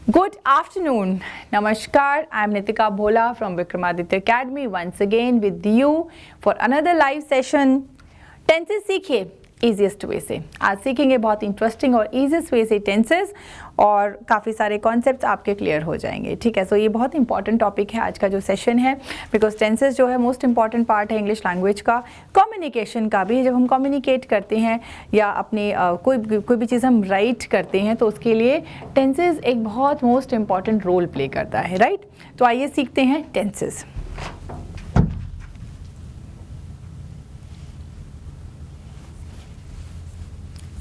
Good afternoon. Namaskar. I am Nitika Bhola from Vikramaditya Academy once again with you for another live session. Tenses सीखिए easiest वे से. आज सीखेंगे बहुत interesting और easiest वे से tenses और काफ़ी सारे कॉन्सेप्ट्स आपके क्लियर हो जाएंगे. ठीक है, सो ये बहुत इंपॉर्टेंट टॉपिक है आज का जो सेशन है, बिकॉज टेंसेस जो है मोस्ट इंपॉर्टेंट पार्ट है इंग्लिश लैंग्वेज का, कम्युनिकेशन का भी. जब हम कम्युनिकेट करते हैं या अपने कोई भी चीज़ हम राइट करते हैं तो उसके लिए टेंसेस एक बहुत मोस्ट इंपॉर्टेंट रोल प्ले करता है. राइट, तो आइए सीखते हैं टेंसेस.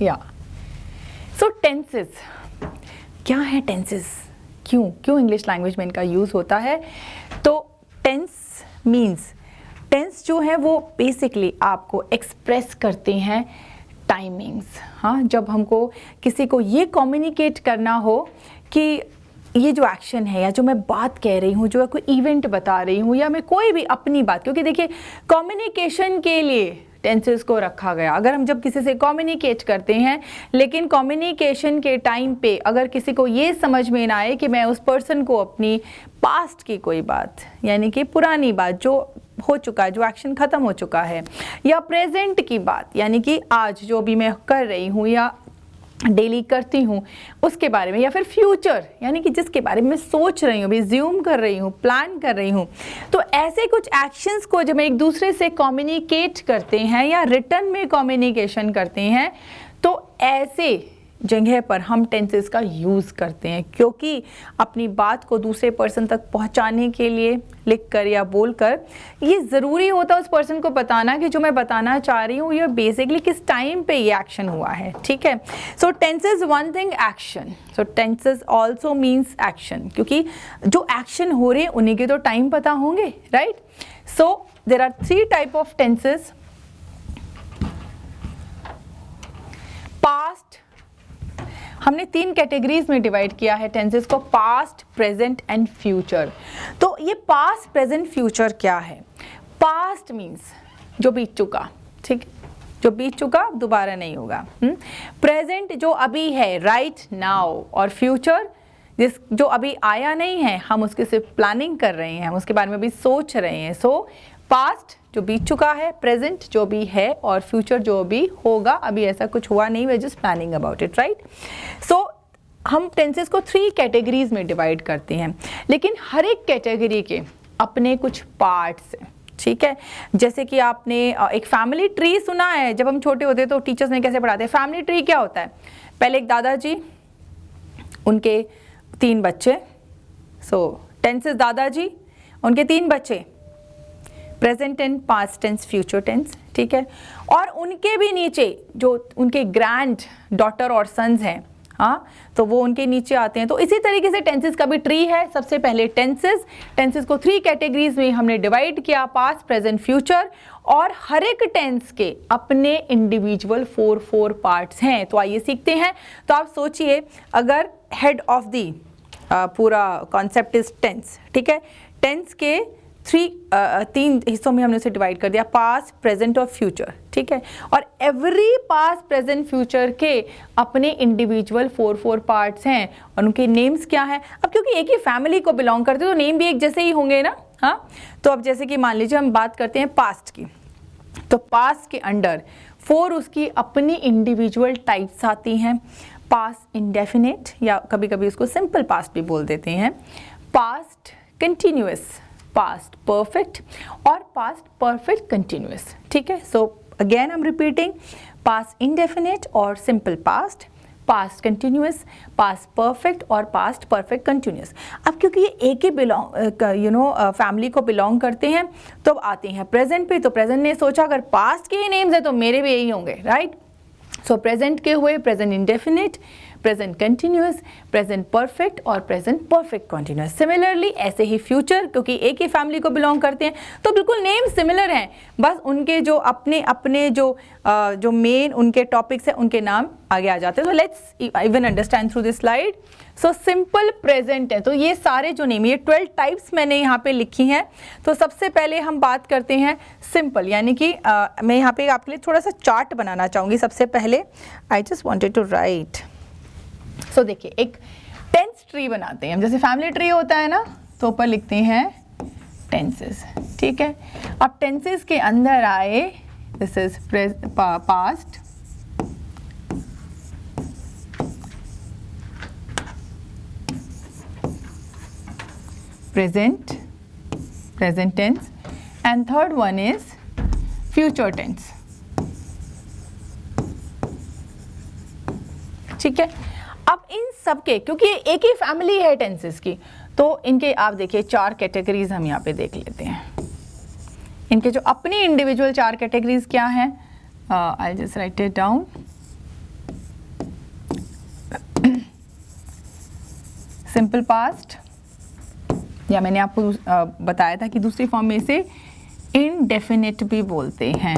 या सो टेंसेस क्या है? टेंसेस क्यों इंग्लिश लैंग्वेज में इनका यूज़ होता है? तो टेंस मीन्स, टेंस जो है वो बेसिकली आपको एक्सप्रेस करते हैं टाइमिंग्स. हाँ, जब हमको किसी को ये कम्युनिकेट करना हो कि ये जो एक्शन है या जो मैं बात कह रही हूँ, जो कोई इवेंट बता रही हूँ या मैं कोई भी अपनी बात, क्योंकि देखिए कम्युनिकेशन के लिए टेंसेस को रखा गया. अगर हम जब किसी से कम्युनिकेट करते हैं लेकिन कम्युनिकेशन के टाइम पे अगर किसी को ये समझ में ना आए कि मैं उस पर्सन को अपनी पास्ट की कोई बात, यानी कि पुरानी बात जो हो चुका है, जो एक्शन ख़त्म हो चुका है, या प्रेजेंट की बात, यानी कि आज जो भी मैं कर रही हूँ या डेली करती हूँ उसके बारे में, या फिर फ्यूचर यानी कि जिसके बारे में सोच रही हूँ, भी ज्यूम कर रही हूँ, प्लान कर रही हूँ, तो ऐसे कुछ एक्शंस को जब एक दूसरे से कम्युनिकेट करते हैं या रिटर्न में कम्युनिकेशन करते हैं तो ऐसे जगह पर हम टेंसेस का यूज़ करते हैं, क्योंकि अपनी बात को दूसरे पर्सन तक पहुंचाने के लिए लिख कर या बोल कर ये ज़रूरी होता है उस पर्सन को बताना कि जो मैं बताना चाह रही हूँ ये बेसिकली किस टाइम पे ये एक्शन हुआ है. ठीक है, सो टेंसेस वन थिंग एक्शन, सो टेंसेस ऑल्सो मीन्स एक्शन, क्योंकि जो एक्शन हो रहे हैं उन्हीं के तो टाइम पता होंगे. Right, so there are 3 type of tenses. Past, हमने 3 कैटेगरीज में डिवाइड किया है टेंसेस को, पास्ट, प्रेजेंट एंड फ्यूचर. तो ये पास्ट, प्रेजेंट, फ्यूचर क्या है? पास्ट मीन्स जो बीत चुका, ठीक, जो बीत चुका दोबारा नहीं होगा. प्रेजेंट जो अभी है, राइट नाउ, और फ्यूचर जो अभी आया नहीं है, हम उसकी सिर्फ प्लानिंग कर रहे हैं, हम उसके बारे में भी सोच रहे हैं. सो पास्ट जो बीत चुका है, प्रेजेंट जो भी है, और फ्यूचर जो भी होगा. अभी ऐसा कुछ हुआ नहीं, we are just planning about it. Right, so हम टेंसेस को 3 कैटेगरीज में डिवाइड करते हैं, लेकिन हर एक कैटेगरी के अपने कुछ पार्ट्स हैं. ठीक है, जैसे कि आपने एक फैमिली ट्री सुना है. जब हम छोटे होते तो टीचर्स ने कैसे पढ़ाते हैं? फैमिली ट्री क्या होता है? पहले एक दादाजी, उनके 3 बच्चे. सो टेंसेस दादाजी, उनके 3 बच्चे, present tense, past tense, future tense. ठीक है, और उनके भी नीचे जो उनके ग्रैंड डॉटर और सन्स हैं, हाँ, तो वो उनके नीचे आते हैं. तो इसी तरीके से टेंसेस का भी ट्री है. सबसे पहले टेंसेस को 3 कैटेगरीज में हमने डिवाइड किया, पास्ट, प्रेजेंट, फ्यूचर, और हर एक टेंस के अपने इंडिविजुअल 4 पार्ट्स हैं. तो आइए सीखते हैं. तो आप सोचिए, अगर हेड ऑफ दी पूरा कॉन्सेप्ट इज टेंस. ठीक है, टेंस के 3 हिस्सों में हमने उसे डिवाइड कर दिया, पास्ट, प्रेजेंट और फ्यूचर. ठीक है, और एवरी पास्ट, प्रेजेंट, फ्यूचर के अपने इंडिविजुअल 4 पार्ट्स हैं, और उनके नेम्स क्या हैं? अब क्योंकि एक ही फैमिली को बिलोंग करते हैं तो नेम भी एक जैसे ही होंगे ना. हाँ, तो अब जैसे कि मान लीजिए हम बात करते हैं पास्ट की, तो पास्ट के अंडर 4 उसकी अपनी इंडिविजुअल टाइप्स आती हैं. पास्ट इंडेफिनिट, या कभी कभी उसको सिंपल पास्ट भी बोल देते हैं, पास्ट कंटिन्यूअस, पास्ट परफेक्ट, और पास्ट परफेक्ट कंटिन्यूअस. ठीक है, so again I am repeating, past indefinite और simple past, past continuous, past perfect और पास्ट परफेक्ट कंटिन्यूअस. अब क्योंकि ये एक ही फैमिली को बिलोंग करते हैं तो अब आते हैं प्रेजेंट पे. तो प्रेजेंट ने सोचा अगर पास्ट के ही नेम्स है तो मेरे भी यही होंगे. राइट, सो प्रेजेंट के हुए present indefinite, present continuous, present perfect और प्रेजेंट परफेक्ट कंटिन्यूअस. सिमिलरली ऐसे ही फ्यूचर, क्योंकि एक ही फैमिली को बिलोंग करते हैं तो बिल्कुल नेम सिमिलर हैं, बस उनके जो अपने जो मेन उनके टॉपिक्स हैं उनके नाम आगे आ जाते हैं. तो let's even understand through this slide. So simple present है, तो ये सारे जो नेम, ये 12 टाइप्स मैंने यहाँ पे लिखी हैं. तो सबसे पहले हम बात करते हैं सिंपल, यानी कि मैं यहाँ पे आपके लिए थोड़ा सा चार्ट बनाना चाहूँगी. सबसे पहले I just wanted to write. So देखिए, एक टेंस ट्री बनाते हैं हम, जैसे फैमिली ट्री होता है ना, तो ऊपर लिखते हैं टेंसेस, ठीक है। अब टेंसेस के अंदर आए, this is past, present tense, and third one is future tense, ठीक है। अब इन सब के, क्योंकि एक ही फैमिली है टेंसेस की, तो इनके आप देखिए 4 कैटेगरीज हम यहाँ पे देख लेते हैं। इनके जो अपनी इंडिविजुअल 4 कैटेगरीज क्या हैं, I just right it down. Simple past, या मैंने आपको बताया था कि दूसरी फॉर्म में इसे इनडेफिनिट भी बोलते हैं,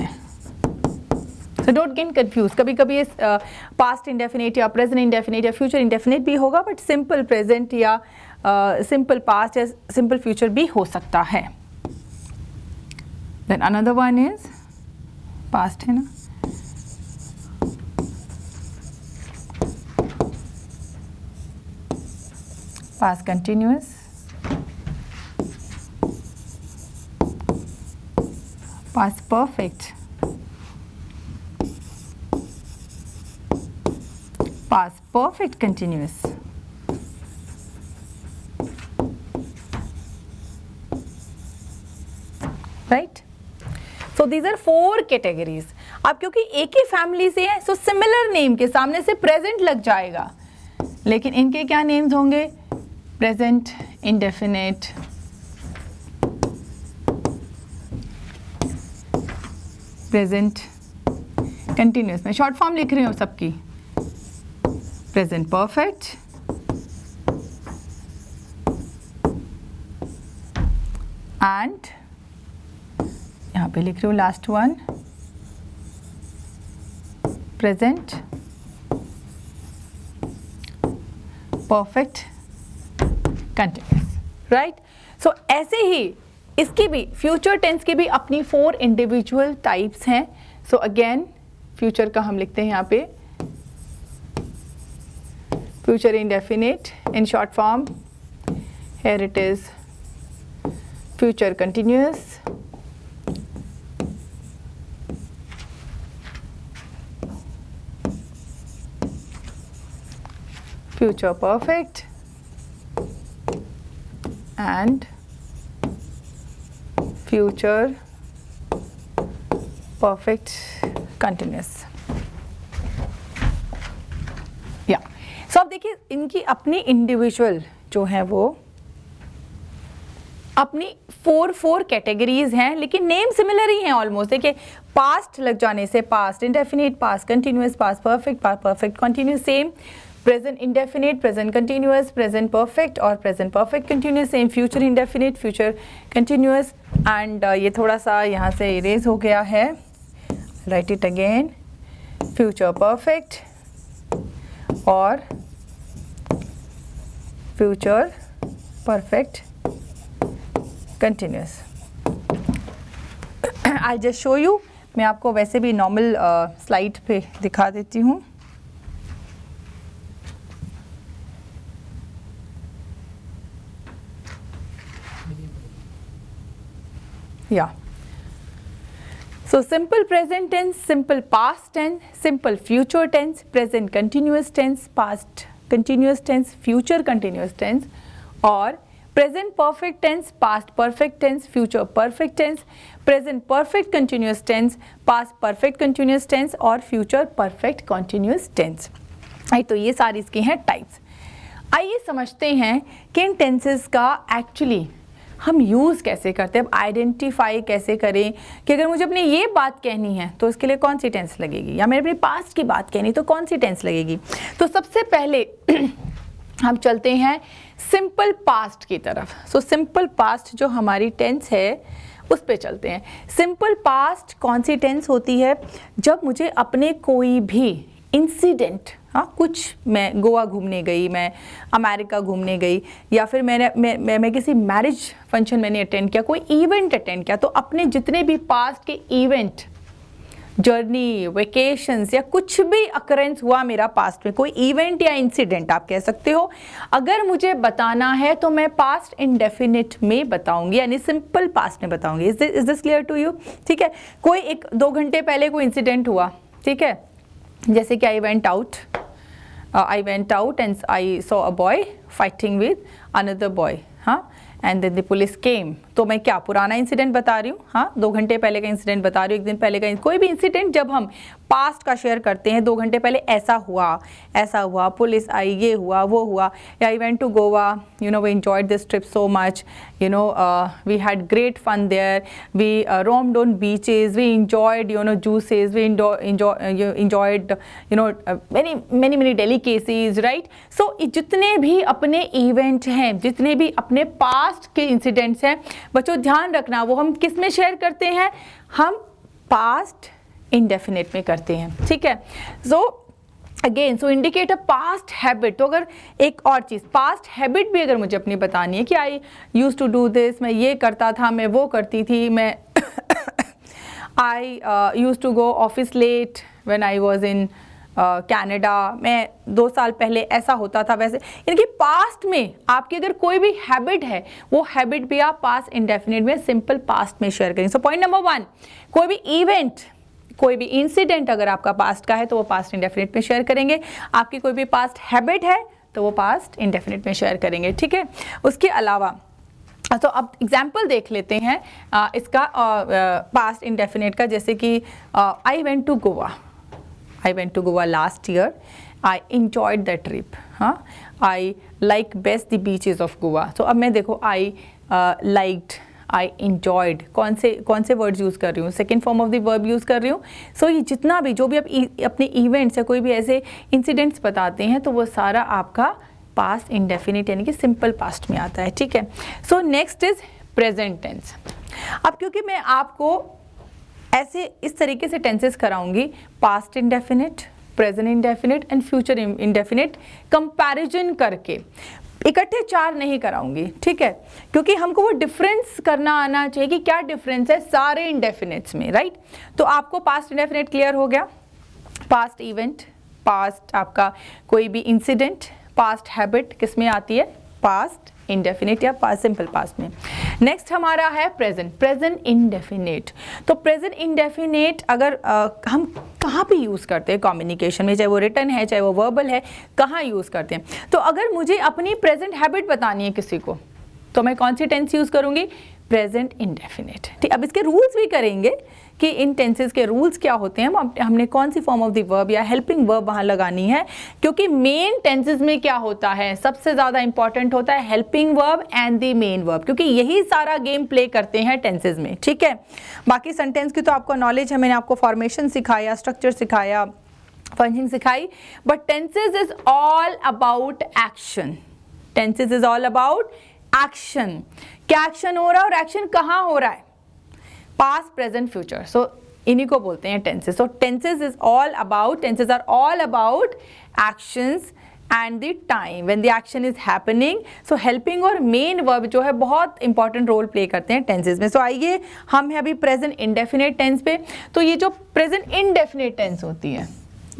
सो डोंट गेट कंफ्यूज। कभी कभी इस पास्ट इंडेफिनिट या प्रेजेंट इंडेफिनिट या फ्यूचर इंडेफिनिट भी होगा, बट सिंपल प्रेजेंट या सिंपल पास्ट या सिंपल फ्यूचर भी हो सकता है। Then another one is past है ना, past continuous, past perfect, past perfect continuous, right? So these are 4 categories. अब क्योंकि एक ही फैमिली से है, सो सिमिलर नेम के सामने से प्रेजेंट लग जाएगा, लेकिन इनके क्या नेम्स होंगे, प्रेजेंट इंडेफिनिट, प्रेजेंट कंटिन्यूस, मैं शॉर्ट फॉर्म लिख रही हूँ सबकी, प्रेजेंट परफेक्ट, एंड यहाँ पे लिख रही हूँ last one, present perfect continuous, right. So ऐसे ही इसकी भी, फ्यूचर टेंस की भी अपनी 4 इंडिविजुअल टाइप्स हैं। सो अगेन फ्यूचर का हम लिखते हैं यहाँ पे future indefinite in short form, here it is future continuous, future perfect, and future perfect continuous, या सो अब देखिए इनकी अपनी इंडिविजुअल जो है वो अपनी 4 कैटेगरीज हैं, लेकिन नेम सिमिलर ही हैं ऑलमोस्ट। देखिए पास्ट लग जाने से past indefinite, past continuous, past perfect continuous same, present indefinite, present continuous, present perfect और present perfect continuous same, future indefinite, future continuous, and ये थोड़ा सा यहाँ से इरेज हो गया है, right it again, future perfect और future perfect continuous. I just show you, मैं आपको वैसे भी नॉर्मल स्लाइड पे दिखा देती हूँ। Yeah. So simple present tense, simple past tense, simple future tense, present continuous tense, past continuous tense, future continuous tense, और present perfect tense, past perfect tense, future perfect tense, present perfect continuous tense, past perfect continuous tense और future perfect continuous tense। तो ये सारी इसकी हैं types. आइए समझते हैं कि इन टेंसेस का एक्चुअली हम यूज़ कैसे करते हैं, अब आइडेंटिफाई कैसे करें कि अगर मुझे अपनी ये बात कहनी है तो इसके लिए कौन सी टेंस लगेगी, या मेरे अपने पास्ट की बात कहनी तो कौन सी टेंस लगेगी। तो सबसे पहले हम चलते हैं सिंपल पास्ट की तरफ। सो सिंपल पास्ट जो हमारी टेंस है उस पे चलते हैं। सिंपल पास्ट कौन सी टेंस होती है, जब मुझे अपने कोई भी इंसिडेंट, हाँ कुछ, मैं गोवा घूमने गई, मैं अमेरिका घूमने गई, या फिर मैं किसी मैरिज फंक्शन मैंने अटेंड किया, कोई इवेंट अटेंड किया, तो अपने जितने भी पास्ट के इवेंट जर्नी, वेकेशंस या कुछ भी अकरेंस हुआ मेरा पास्ट में, कोई इवेंट या इंसिडेंट आप कह सकते हो, अगर मुझे बताना है तो मैं पास्ट इंडेफिनिट में बताऊंगी, यानी सिंपल पास्ट में बताऊंगी। Is this clear to you? ठीक है, कोई 1-2 घंटे पहले कोई इंसिडेंट हुआ, ठीक है, जैसे कि I went out and I saw a boy fighting with another boy, हाँ, and then the police came, तो मैं क्या पुराना इंसिडेंट बता रही हूँ? हाँ, 2 घंटे पहले का इंसिडेंट बता रही हूँ, 1 दिन पहले का। कोई भी इंसिडेंट जब हम पास्ट का शेयर करते हैं, 2 घंटे पहले ऐसा हुआ, पुलिस आई, ये हुआ, वो हुआ, या I went to Goa, you know we enjoyed this trip so much, you know we had great fun there, we roamed on beaches, we enjoyed, you know, juices, we enjoyed, you know, many delicacies, right? So जितने भी अपने event हैं, जितने भी अपने past के incidents हैं, बच्चों ध्यान रखना, वो हम किस में शेयर करते हैं? हम पास्ट इंडेफिनिट में करते हैं, ठीक है। So again, so indicate a past habit. तो अगर एक और चीज़, पास्ट हैबिट भी अगर मुझे अपनी बतानी है कि I use to do this, मैं ये करता था, मैं वो करती थी, मैं I use to go office late when I was in Canada, मैं 2 साल पहले ऐसा होता था वैसे, यानी कि पास्ट में आपकी अगर कोई भी हैबिट है, वो हैबिट भी आप पास्ट इंडेफिनिट में सिंपल पास्ट में शेयर करेंगे। सो पॉइंट नंबर 1, कोई भी इवेंट, कोई भी इंसिडेंट अगर आपका पास्ट का है तो वो पास्ट इंडेफिनिट में शेयर करेंगे। आपकी कोई भी पास्ट हैबिट है तो वो पास्ट इंडेफिनिट में शेयर करेंगे, ठीक है। उसके अलावा तो अब एग्जाम्पल देख लेते हैं इसका पास्ट इंडेफिनिट का, जैसे कि I went to Goa last year, I enjoyed the trip, हाँ, I like best the beaches of Goa. तो अब मैं देखो आई लाइक्ड, आई enjoyed, कौन से वर्ड्स यूज़ कर रही हूँ? Second form of the verb use कर रही हूँ। सो ये जितना भी जो भी आप अपने इवेंट्स या कोई भी ऐसे इंसिडेंट्स बताते हैं तो वो सारा आपका पास्ट इंडेफिनिट यानी कि सिंपल पास्ट में आता है, ठीक है। So next is present tense. अब क्योंकि मैं आपको ऐसे इस तरीके से टेंसेस कराऊंगी, past indefinite, present indefinite and future indefinite, comparison करके, इकट्ठे 4 नहीं कराऊंगी, ठीक है, क्योंकि हमको वो डिफरेंस करना आना चाहिए कि क्या डिफरेंस है सारे इंडेफिनिट्स में, राइट। तो आपको पास्ट इंडेफिनिट क्लियर हो गया, पास्ट इवेंट, पास्ट आपका कोई भी इंसिडेंट, पास्ट हैबिट किस में आती है? पास्ट इंडेफिनिट या पास्ट सिंपल पास्ट में। नेक्स्ट हमारा है प्रेजेंट इंडेफिनिट। तो प्रेजेंट इंडेफिनिट अगर हम कहाँ पे यूज़ करते हैं कम्युनिकेशन में, चाहे वो रिटन है चाहे वो वर्बल है, कहाँ यूज़ करते हैं? तो अगर मुझे अपनी प्रेजेंट हैबिट बतानी है किसी को तो मैं कौन सी टेंस यूज़ करूँगी? प्रेजेंट इंडेफिनिट, ठीक। अब इसके रूल्स भी करेंगे कि इन टेंसेस के रूल्स क्या होते हैं, हमने कौन सी फॉर्म ऑफ द वर्ब या हेल्पिंग वर्ब वहाँ लगानी है, क्योंकि मेन टेंसेस में क्या होता है, सबसे ज़्यादा इंपॉर्टेंट होता है helping verb and the main verb, क्योंकि यही सारा गेम प्ले करते हैं टेंसेस में, ठीक है। बाकी सेंटेंस की तो आपको नॉलेज है, मैंने आपको फॉर्मेशन सिखाया, स्ट्रक्चर सिखाया, फंक्शनिंग सिखाई, but tenses is all about action. Tenses is all about action. क्या एक्शन हो रहा है और एक्शन कहाँ हो रहा है? Past, present, future. सो इन्हीं को बोलते हैं tenses. So tenses are all about actions and the time when the action is happening. So helping और मेन वर्ब जो है बहुत इंपॉर्टेंट रोल प्ले करते हैं टेंसेस में। सो आइए हम हैं अभी प्रेजेंट इंडेफिनिट टेंस पे। तो ये जो प्रेजेंट इंडेफिनिट टेंस होती है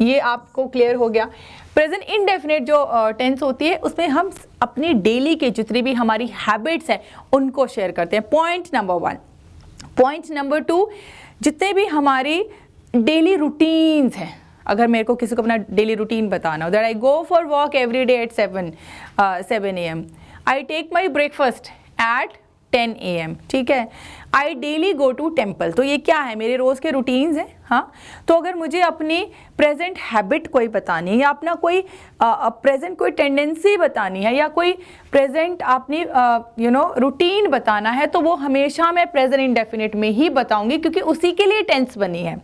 ये आपको क्लियर हो गया। प्रेजेंट इंडेफिनिट जो टेंस होती है उसमें हम अपनी डेली के जितनी भी हमारी हैबिट्स हैं उनको शेयर करते हैं। Point number 1। पॉइंट नंबर 2, जितने भी हमारी डेली रूटीन्स हैं, अगर मेरे को किसी को अपना डेली रूटीन बताना हो, that I go for walk every day at 7 AM, I take my breakfast at 10 AM, ठीक है। I daily go to temple, तो ये क्या है? मेरे रोज़ के रूटीन्स हैं, हाँ। तो अगर मुझे अपनी प्रेजेंट हैबिट कोई बतानी है या अपना कोई प्रेजेंट कोई टेंडेंसी बतानी है या कोई प्रेजेंट अपनी रूटीन बताना है तो वो हमेशा मैं प्रेजेंट इंडेफिनिट में ही बताऊंगी, क्योंकि उसी के लिए टेंस बनी है।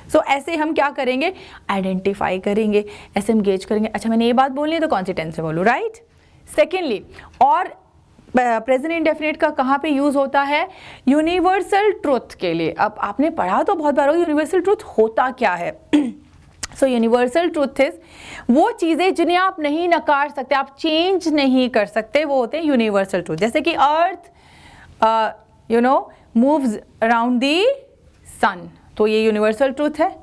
सो ऐसे हम क्या करेंगे? आइडेंटिफाई करेंगे, ऐसे हम गेज करेंगे, अच्छा मैंने ये बात बोलनी है तो कौन सी टेंस में बोलूँ, राइट। सेकेंडली, और प्रेजेंट इंडेफिनिट का कहाँ पे यूज़ होता है? यूनिवर्सल ट्रुथ के लिए। अब आपने पढ़ा तो बहुत बार हो, यूनिवर्सल ट्रुथ होता क्या है? सो यूनिवर्सल ट्रुथ इज वो चीज़ें जिन्हें आप नहीं नकार सकते, आप चेंज नहीं कर सकते, वो होते हैं यूनिवर्सल ट्रुथ। जैसे कि अर्थ मूव्स अराउंड दी सन, तो ये यूनिवर्सल ट्रूथ है।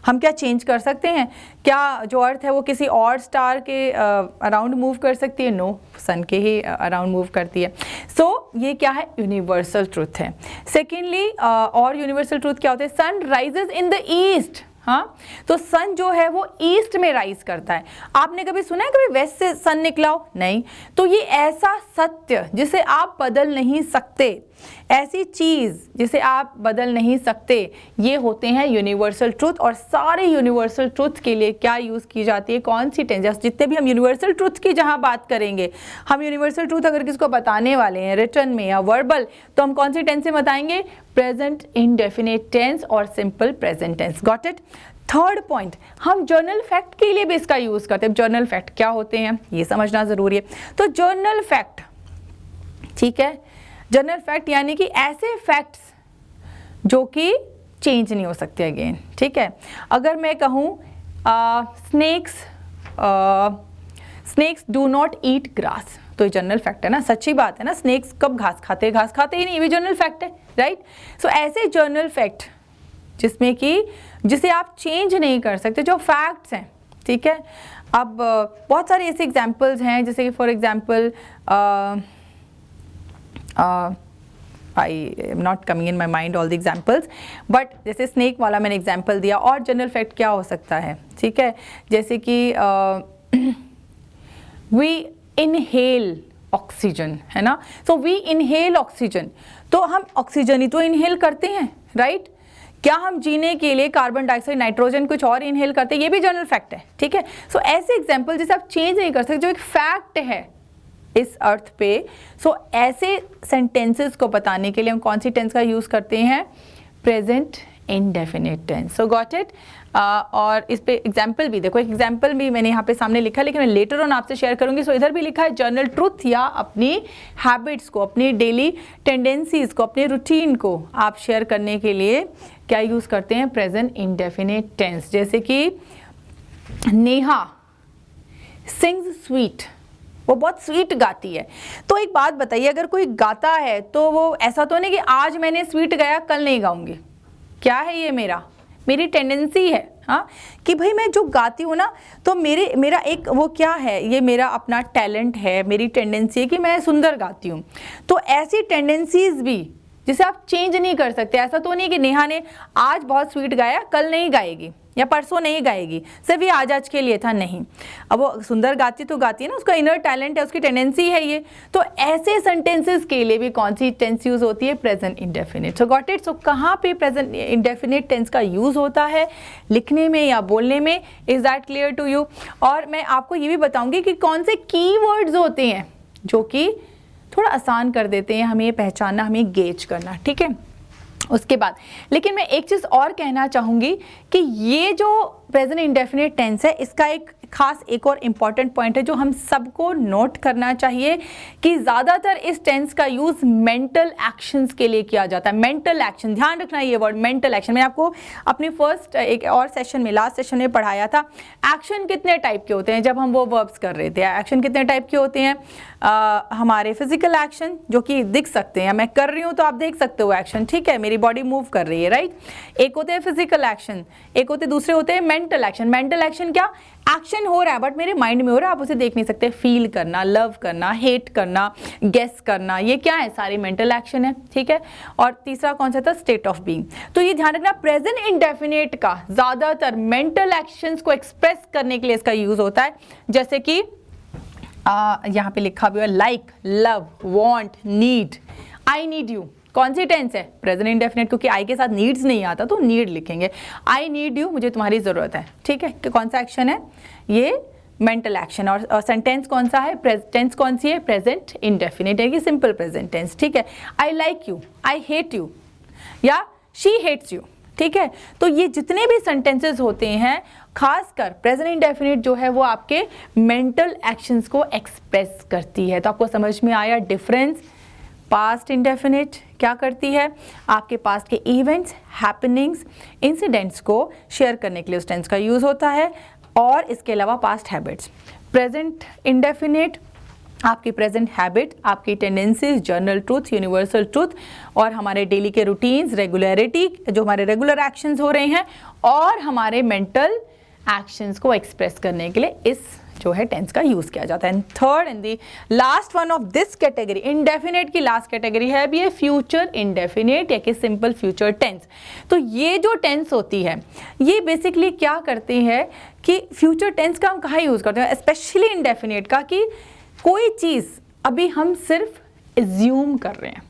हम क्या चेंज कर सकते हैं? क्या जो अर्थ है वो किसी और स्टार के अराउंड मूव कर सकती है? नो, सन के ही अराउंड मूव करती है। सो ये क्या है? यूनिवर्सल ट्रूथ है। सेकेंडली और यूनिवर्सल ट्रूथ क्या होता है? Sun rises in the east. हाँ, तो सन जो है वो ईस्ट में राइज करता है। आपने कभी सुना है कभी वेस्ट से सन निकला हो? नहीं। तो ये ऐसा सत्य जिसे आप बदल नहीं सकते, ऐसी चीज जिसे आप बदल नहीं सकते, ये होते हैं यूनिवर्सल ट्रूथ। और सारे यूनिवर्सल ट्रूथ के लिए क्या यूज की जाती है? कौन सी टेंस? जितने भी हम यूनिवर्सल ट्रूथ की जहां बात करेंगे, हम यूनिवर्सल ट्रूथ अगर किसको बताने वाले हैं रिटन में या वर्बल, तो हम कौन सी टेंस से बताएंगे? प्रेजेंट इंडेफिनिट टेंस और simple present tense. Got it? Third point, हम जर्नल फैक्ट के लिए भी इसका यूज करते हैं। जर्नल फैक्ट क्या होते हैं ये समझना जरूरी है। तो जर्नल फैक्ट, ठीक है, जर्नल फैक्ट यानी कि ऐसे फैक्ट्स जो कि चेंज नहीं हो सकते अगेन। ठीक है, अगर मैं कहूँ snakes do not eat grass, तो ये जनरल फैक्ट है ना, सच्ची बात है ना। स्नेक्स कब घास खाते हैं? घास खाते ही नहीं, ये भी जनरल फैक्ट है, राइट। सो ऐसे जनरल फैक्ट जिसमें कि जिसे आप चेंज नहीं कर सकते, जो फैक्ट्स हैं, ठीक है। अब बहुत सारे ऐसे एग्जांपल्स हैं, जैसे कि for example I am not coming in my mind all the examples, but जैसे स्नेक वाला मैंने एग्जाम्पल दिया। और जनरल फैक्ट क्या हो सकता है? ठीक है, जैसे कि वी इनहेल ऑक्सीजन, है ना। सो वी इनहेल ऑक्सीजन, तो हम ऑक्सीजन ही तो इनहेल करते हैं, राइट। क्या हम जीने के लिए कार्बन डाइऑक्साइड, नाइट्रोजन कुछ और इनहेल करते हैं? ये भी जनरल फैक्ट है, ठीक है। सो ऐसे एग्जाम्पल जिसे आप चेंज नहीं कर सकते, जो एक फैक्ट है इस अर्थ पे। सो ऐसे सेंटेंसेस को बताने के लिए हम कौन सी टेंस का यूज करते हैं? Present indefinite tense. So got it. और इस पे एग्जाम्पल भी देखो, एक एग्जाम्पल भी मैंने यहाँ पे सामने लिखा है, लेकिन मैं लेटर ऑन आपसे शेयर करूंगी। सो इधर भी लिखा है जर्नल ट्रूथ, या अपनी हैबिट्स को, अपनी डेली टेंडेंसीज को, अपने रूटीन को आप शेयर करने के लिए क्या यूज करते हैं? Present indefinite tense. जैसे कि नेहा सिंग्स स्वीट, वो बहुत स्वीट गाती है। तो एक बात बताइए, अगर कोई गाता है तो वो ऐसा तो नहीं कि आज मैंने स्वीट गाया कल नहीं गाऊंगी। क्या है ये? मेरी टेंडेंसी है, हाँ, कि भाई मैं जो गाती हूँ ना, तो मेरा एक वो क्या है, ये मेरा अपना टैलेंट है, मेरी टेंडेंसी है कि मैं सुंदर गाती हूँ। तो ऐसी टेंडेंसीज भी जिसे आप चेंज नहीं कर सकते। ऐसा तो नहीं कि नेहा ने आज बहुत स्वीट गाया कल नहीं गाएगी या परसों नहीं गाएगी, सिर्फ ये आज के लिए था, नहीं। अब वो सुंदर गाती तो गाती है ना, उसका इनर टैलेंट है, उसकी टेंडेंसी है ये। तो ऐसे सेंटेंसेस के लिए भी कौन सी टेंस यूज होती है? Present indefinite. So got it. So कहाँ पे प्रेजेंट इंडेफिनिट टेंस का यूज होता है? लिखने में या बोलने में। Is that clear to you? और मैं आपको ये भी बताऊंगी कि कौन से कीवर्ड्स होते हैं जो कि थोड़ा आसान कर देते हैं हमें पहचानना, हमें गेज करना, ठीक है। उसके बाद लेकिन मैं एक चीज़ और कहना चाहूँगी कि ये जो प्रेजेंट इंडेफिनिट टेंस है, इसका एक खास एक और इम्पॉर्टेंट पॉइंट है जो हम सबको नोट करना चाहिए कि ज़्यादातर इस टेंस का यूज़ मेंटल एक्शंस के लिए किया जाता है। मेंटल एक्शन, ध्यान रखना ये वर्ड मेंटल एक्शन। मैंने आपको अपने फर्स्ट एक और सेशन में, लास्ट सेशन में पढ़ाया था एक्शन कितने टाइप के होते हैं जब हम वो वर्ब्स कर रहे थे। एक्शन कितने टाइप के होते हैं? हमारे फिजिकल एक्शन जो कि दिख सकते हैं, मैं कर रही हूँ तो आप देख सकते हो एक्शन, ठीक है, मेरी बॉडी मूव कर रही है, राइट। एक होते हैं फिजिकल एक्शन, एक होते दूसरे होते हैं मेंटल एक्शन। मेंटल एक्शन क्या? एक्शन हो रहा है बट मेरे माइंड में हो रहा है, आप उसे देख नहीं सकते। फील करना, लव करना, हेट करना, गेस करना, ये क्या है? सारे मेंटल एक्शन है, ठीक है। और तीसरा कौन सा था? State of being. तो ये ध्यान रखना, प्रेजेंट इंडेफिनिट का ज्यादातर मेंटल एक्शंस को एक्सप्रेस करने के लिए इसका यूज होता है। जैसे कि यहाँ पे लिखा हुआ है like, love, want, need. I need you कौन सी टेंस है? प्रेजेंट इंडेफिनिट, क्योंकि आई के साथ नीड्स नहीं आता तो नीड लिखेंगे। आई नीड यू, मुझे तुम्हारी ज़रूरत है, ठीक है। कि कौन सा एक्शन है? ये मेंटल एक्शन। और सेंटेंस कौन सा है? टेंस कौन सी है? प्रेजेंट इंडेफिनिट है कि सिंपल प्रेजेंट टेंस, ठीक है। I like you, I hate you, या शी हेट्स यू, ठीक है। तो ये जितने भी सेंटेंसेस होते हैं, खासकर प्रेजेंट इंडेफिनिट जो है वो आपके मेंटल एक्शंस को एक्सप्रेस करती है। तो आपको समझ में आया डिफरेंस? पास्ट इंडेफिनिट क्या करती है? आपके पास्ट के इवेंट्स, हैपनिंग्स, इंसिडेंट्स को शेयर करने के लिए उस टेंस का यूज होता है। और इसके अलावा पास्ट हैबिट्स। प्रेजेंट इंडेफिनिट आपकी प्रेजेंट हैबिट, आपकी tendencies, journal truth, universal truth और हमारे डेली के रूटीन्स, रेगुलरिटी, जो हमारे रेगुलर एक्शंस हो रहे हैं और हमारे मेंटल एक्शंस को एक्सप्रेस करने के लिए इस जो है टेंस का यूज किया जाता है। And third and the last one of this category, indefinite की लास्ट कैटेगरी है अब ये फ्यूचर इंडेफिनेट या कि सिंपल फ्यूचर टेंस। तो ये जो टेंस होती है ये बेसिकली क्या करती है कि फ्यूचर टेंस का हम कहाँ यूज करते हैं, स्पेशली इंडेफिनेट का, कि कोई चीज अभी हम सिर्फ एज्यूम कर रहे हैं,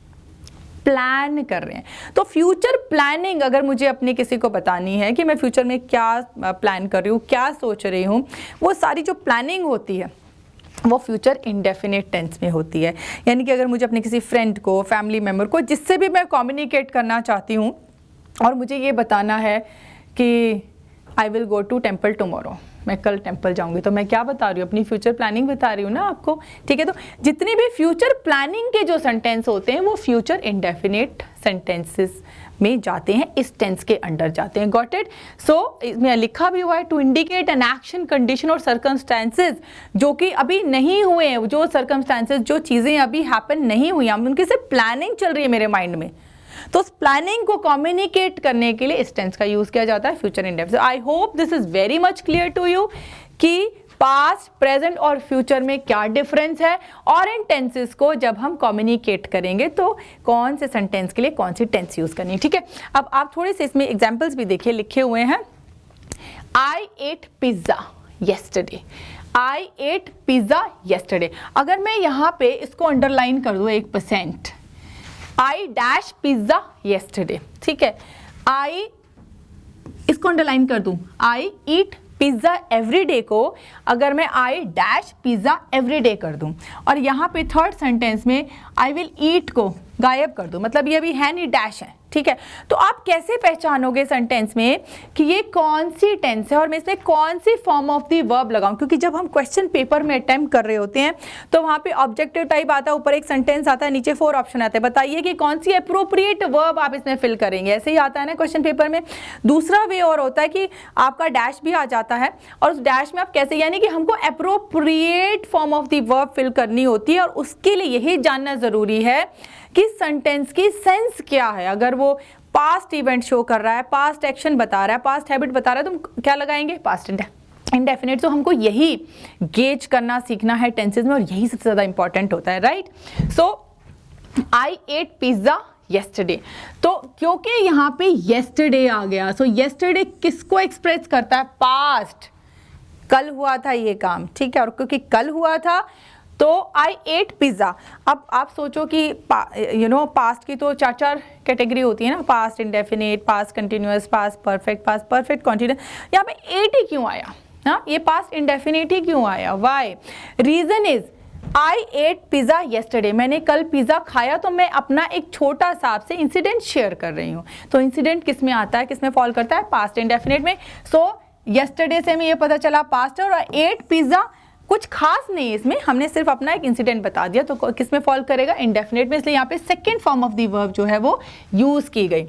प्लान कर रहे हैं। तो फ्यूचर प्लानिंग अगर मुझे अपने किसी को बतानी है कि मैं फ्यूचर में क्या प्लान कर रही हूँ, क्या सोच रही हूँ, वो सारी जो प्लानिंग होती है वो फ्यूचर इंडेफिनेट टेंस में होती है। यानी कि अगर मुझे अपने किसी फ्रेंड को, फैमिली मेम्बर को, जिससे भी मैं कम्युनिकेट करना चाहती हूँ और मुझे ये बताना है कि I will go to temple tomorrow, मैं कल टेम्पल जाऊंगी, तो मैं क्या बता रही हूँ, अपनी फ्यूचर प्लानिंग बता रही हूँ ना आपको, ठीक है। तो जितनी भी फ्यूचर प्लानिंग के जो सेंटेंस होते हैं वो फ्यूचर इंडेफिनेट सेंटेंसेस में जाते हैं, इस टेंस के अंडर जाते हैं। Got it? सो इसमें लिखा भी हुआ है to indicate an action, condition और सर्कमस्टेंसेस जो कि अभी नहीं हुए हैं, जो सर्कमस्टेंसेस, जो चीज़ें अभी हैपन नहीं हुई, हम उनकी सिर्फ प्लानिंग चल रही है मेरे माइंड में, तो उस प्लानिंग को कम्युनिकेट करने के लिए इस टेंस का यूज किया जाता है, future indefinite. I hope this is very much clear to you कि पास्ट, प्रेजेंट और फ्यूचर में क्या डिफरेंस है और इन टेंसेस को जब हम कम्युनिकेट करेंगे तो कौन से सेंटेंस के लिए कौन सी टेंस यूज करनी है, ठीक है। अब आप थोड़े से इसमें एग्जाम्पल्स भी देखिए, लिखे हुए हैं। आई एट पिज्जा येस्टरडे, आई एट पिज्जा येस्टरडे। अगर मैं यहाँ पे इसको अंडरलाइन कर दूँ 1%, आई डैश पिज्जा येस्टरडे, ठीक है। आई इसको अंडरलाइन कर दूं, आई ईट पिज्जा एवरीडे को अगर मैं आई डैश पिज्जा एवरीडे कर दूं और यहाँ पे थर्ड सेंटेंस में आई विल ईट को गायब कर दूं, मतलब ये अभी है नहीं, डैश है, ठीक है। तो आप कैसे पहचानोगे सेंटेंस में कि ये कौन सी टेंस है और मैं इसमें कौन सी फॉर्म ऑफ द वर्ब लगाऊं, क्योंकि जब हम क्वेश्चन पेपर में अटेम्प्ट कर रहे होते हैं तो वहाँ पे ऑब्जेक्टिव टाइप आता है, ऊपर एक सेंटेंस आता है, नीचे 4 ऑप्शन आते हैं, बताइए कि कौन सी अप्रोप्रिएट वर्ब आप इसमें फिल करेंगे। ऐसे ही आता है ना क्वेश्चन पेपर में। दूसरा वे और होता है कि आपका डैश भी आ जाता है और उस डैश में आप कैसे, यानी कि हमको appropriate form of the verb fill करनी होती है और उसके लिए यही जानना जरूरी है कि सेंटेंस की सेंस क्या है। अगर वो पास्ट इवेंट शो कर रहा है, पास्ट एक्शन बता रहा है, पास्ट हैबिट बता रहा है, तो हम क्या लगाएंगे, पास्ट इंडेफिनेट। तो हमको यही गेज करना सीखना है टेंसेस में और यही सबसे ज्यादा इंपॉर्टेंट होता है, राइट। सो आई एट पिज्जा येस्टरडे, तो क्योंकि यहाँ पे येस्टरडे आ गया, सो येस्टरडे किसको एक्सप्रेस करता है, पास्ट, कल हुआ था ये काम, ठीक है। और क्योंकि कल हुआ था तो आई एट पिज्जा। अब आप सोचो कि पास्ट की तो 4 कैटेगरी होती है ना, past indefinite, past continuous, past perfect continuous. यहाँ पे एट ही क्यों आया, हाँ, ये पास्ट इंडेफिनेट ही क्यों आया, why? Reason is I ate pizza yesterday, मैंने कल पिज्जा खाया, तो मैं अपना एक छोटा सा आपसे इंसिडेंट शेयर कर रही हूँ। तो इंसिडेंट किस में आता है, किस में फॉल करता है, पास्ट इंडेफिनेट में। सो येस्टरडे से हमें ये पता चला पास्ट है, और एट पिज्जा कुछ खास नहीं है इसमें, हमने सिर्फ अपना एक इंसिडेंट बता दिया, तो किस में फॉल करेगा, इंडेफिनेट में। इसलिए यहाँ पे second form of the verb जो है वो यूज की गई।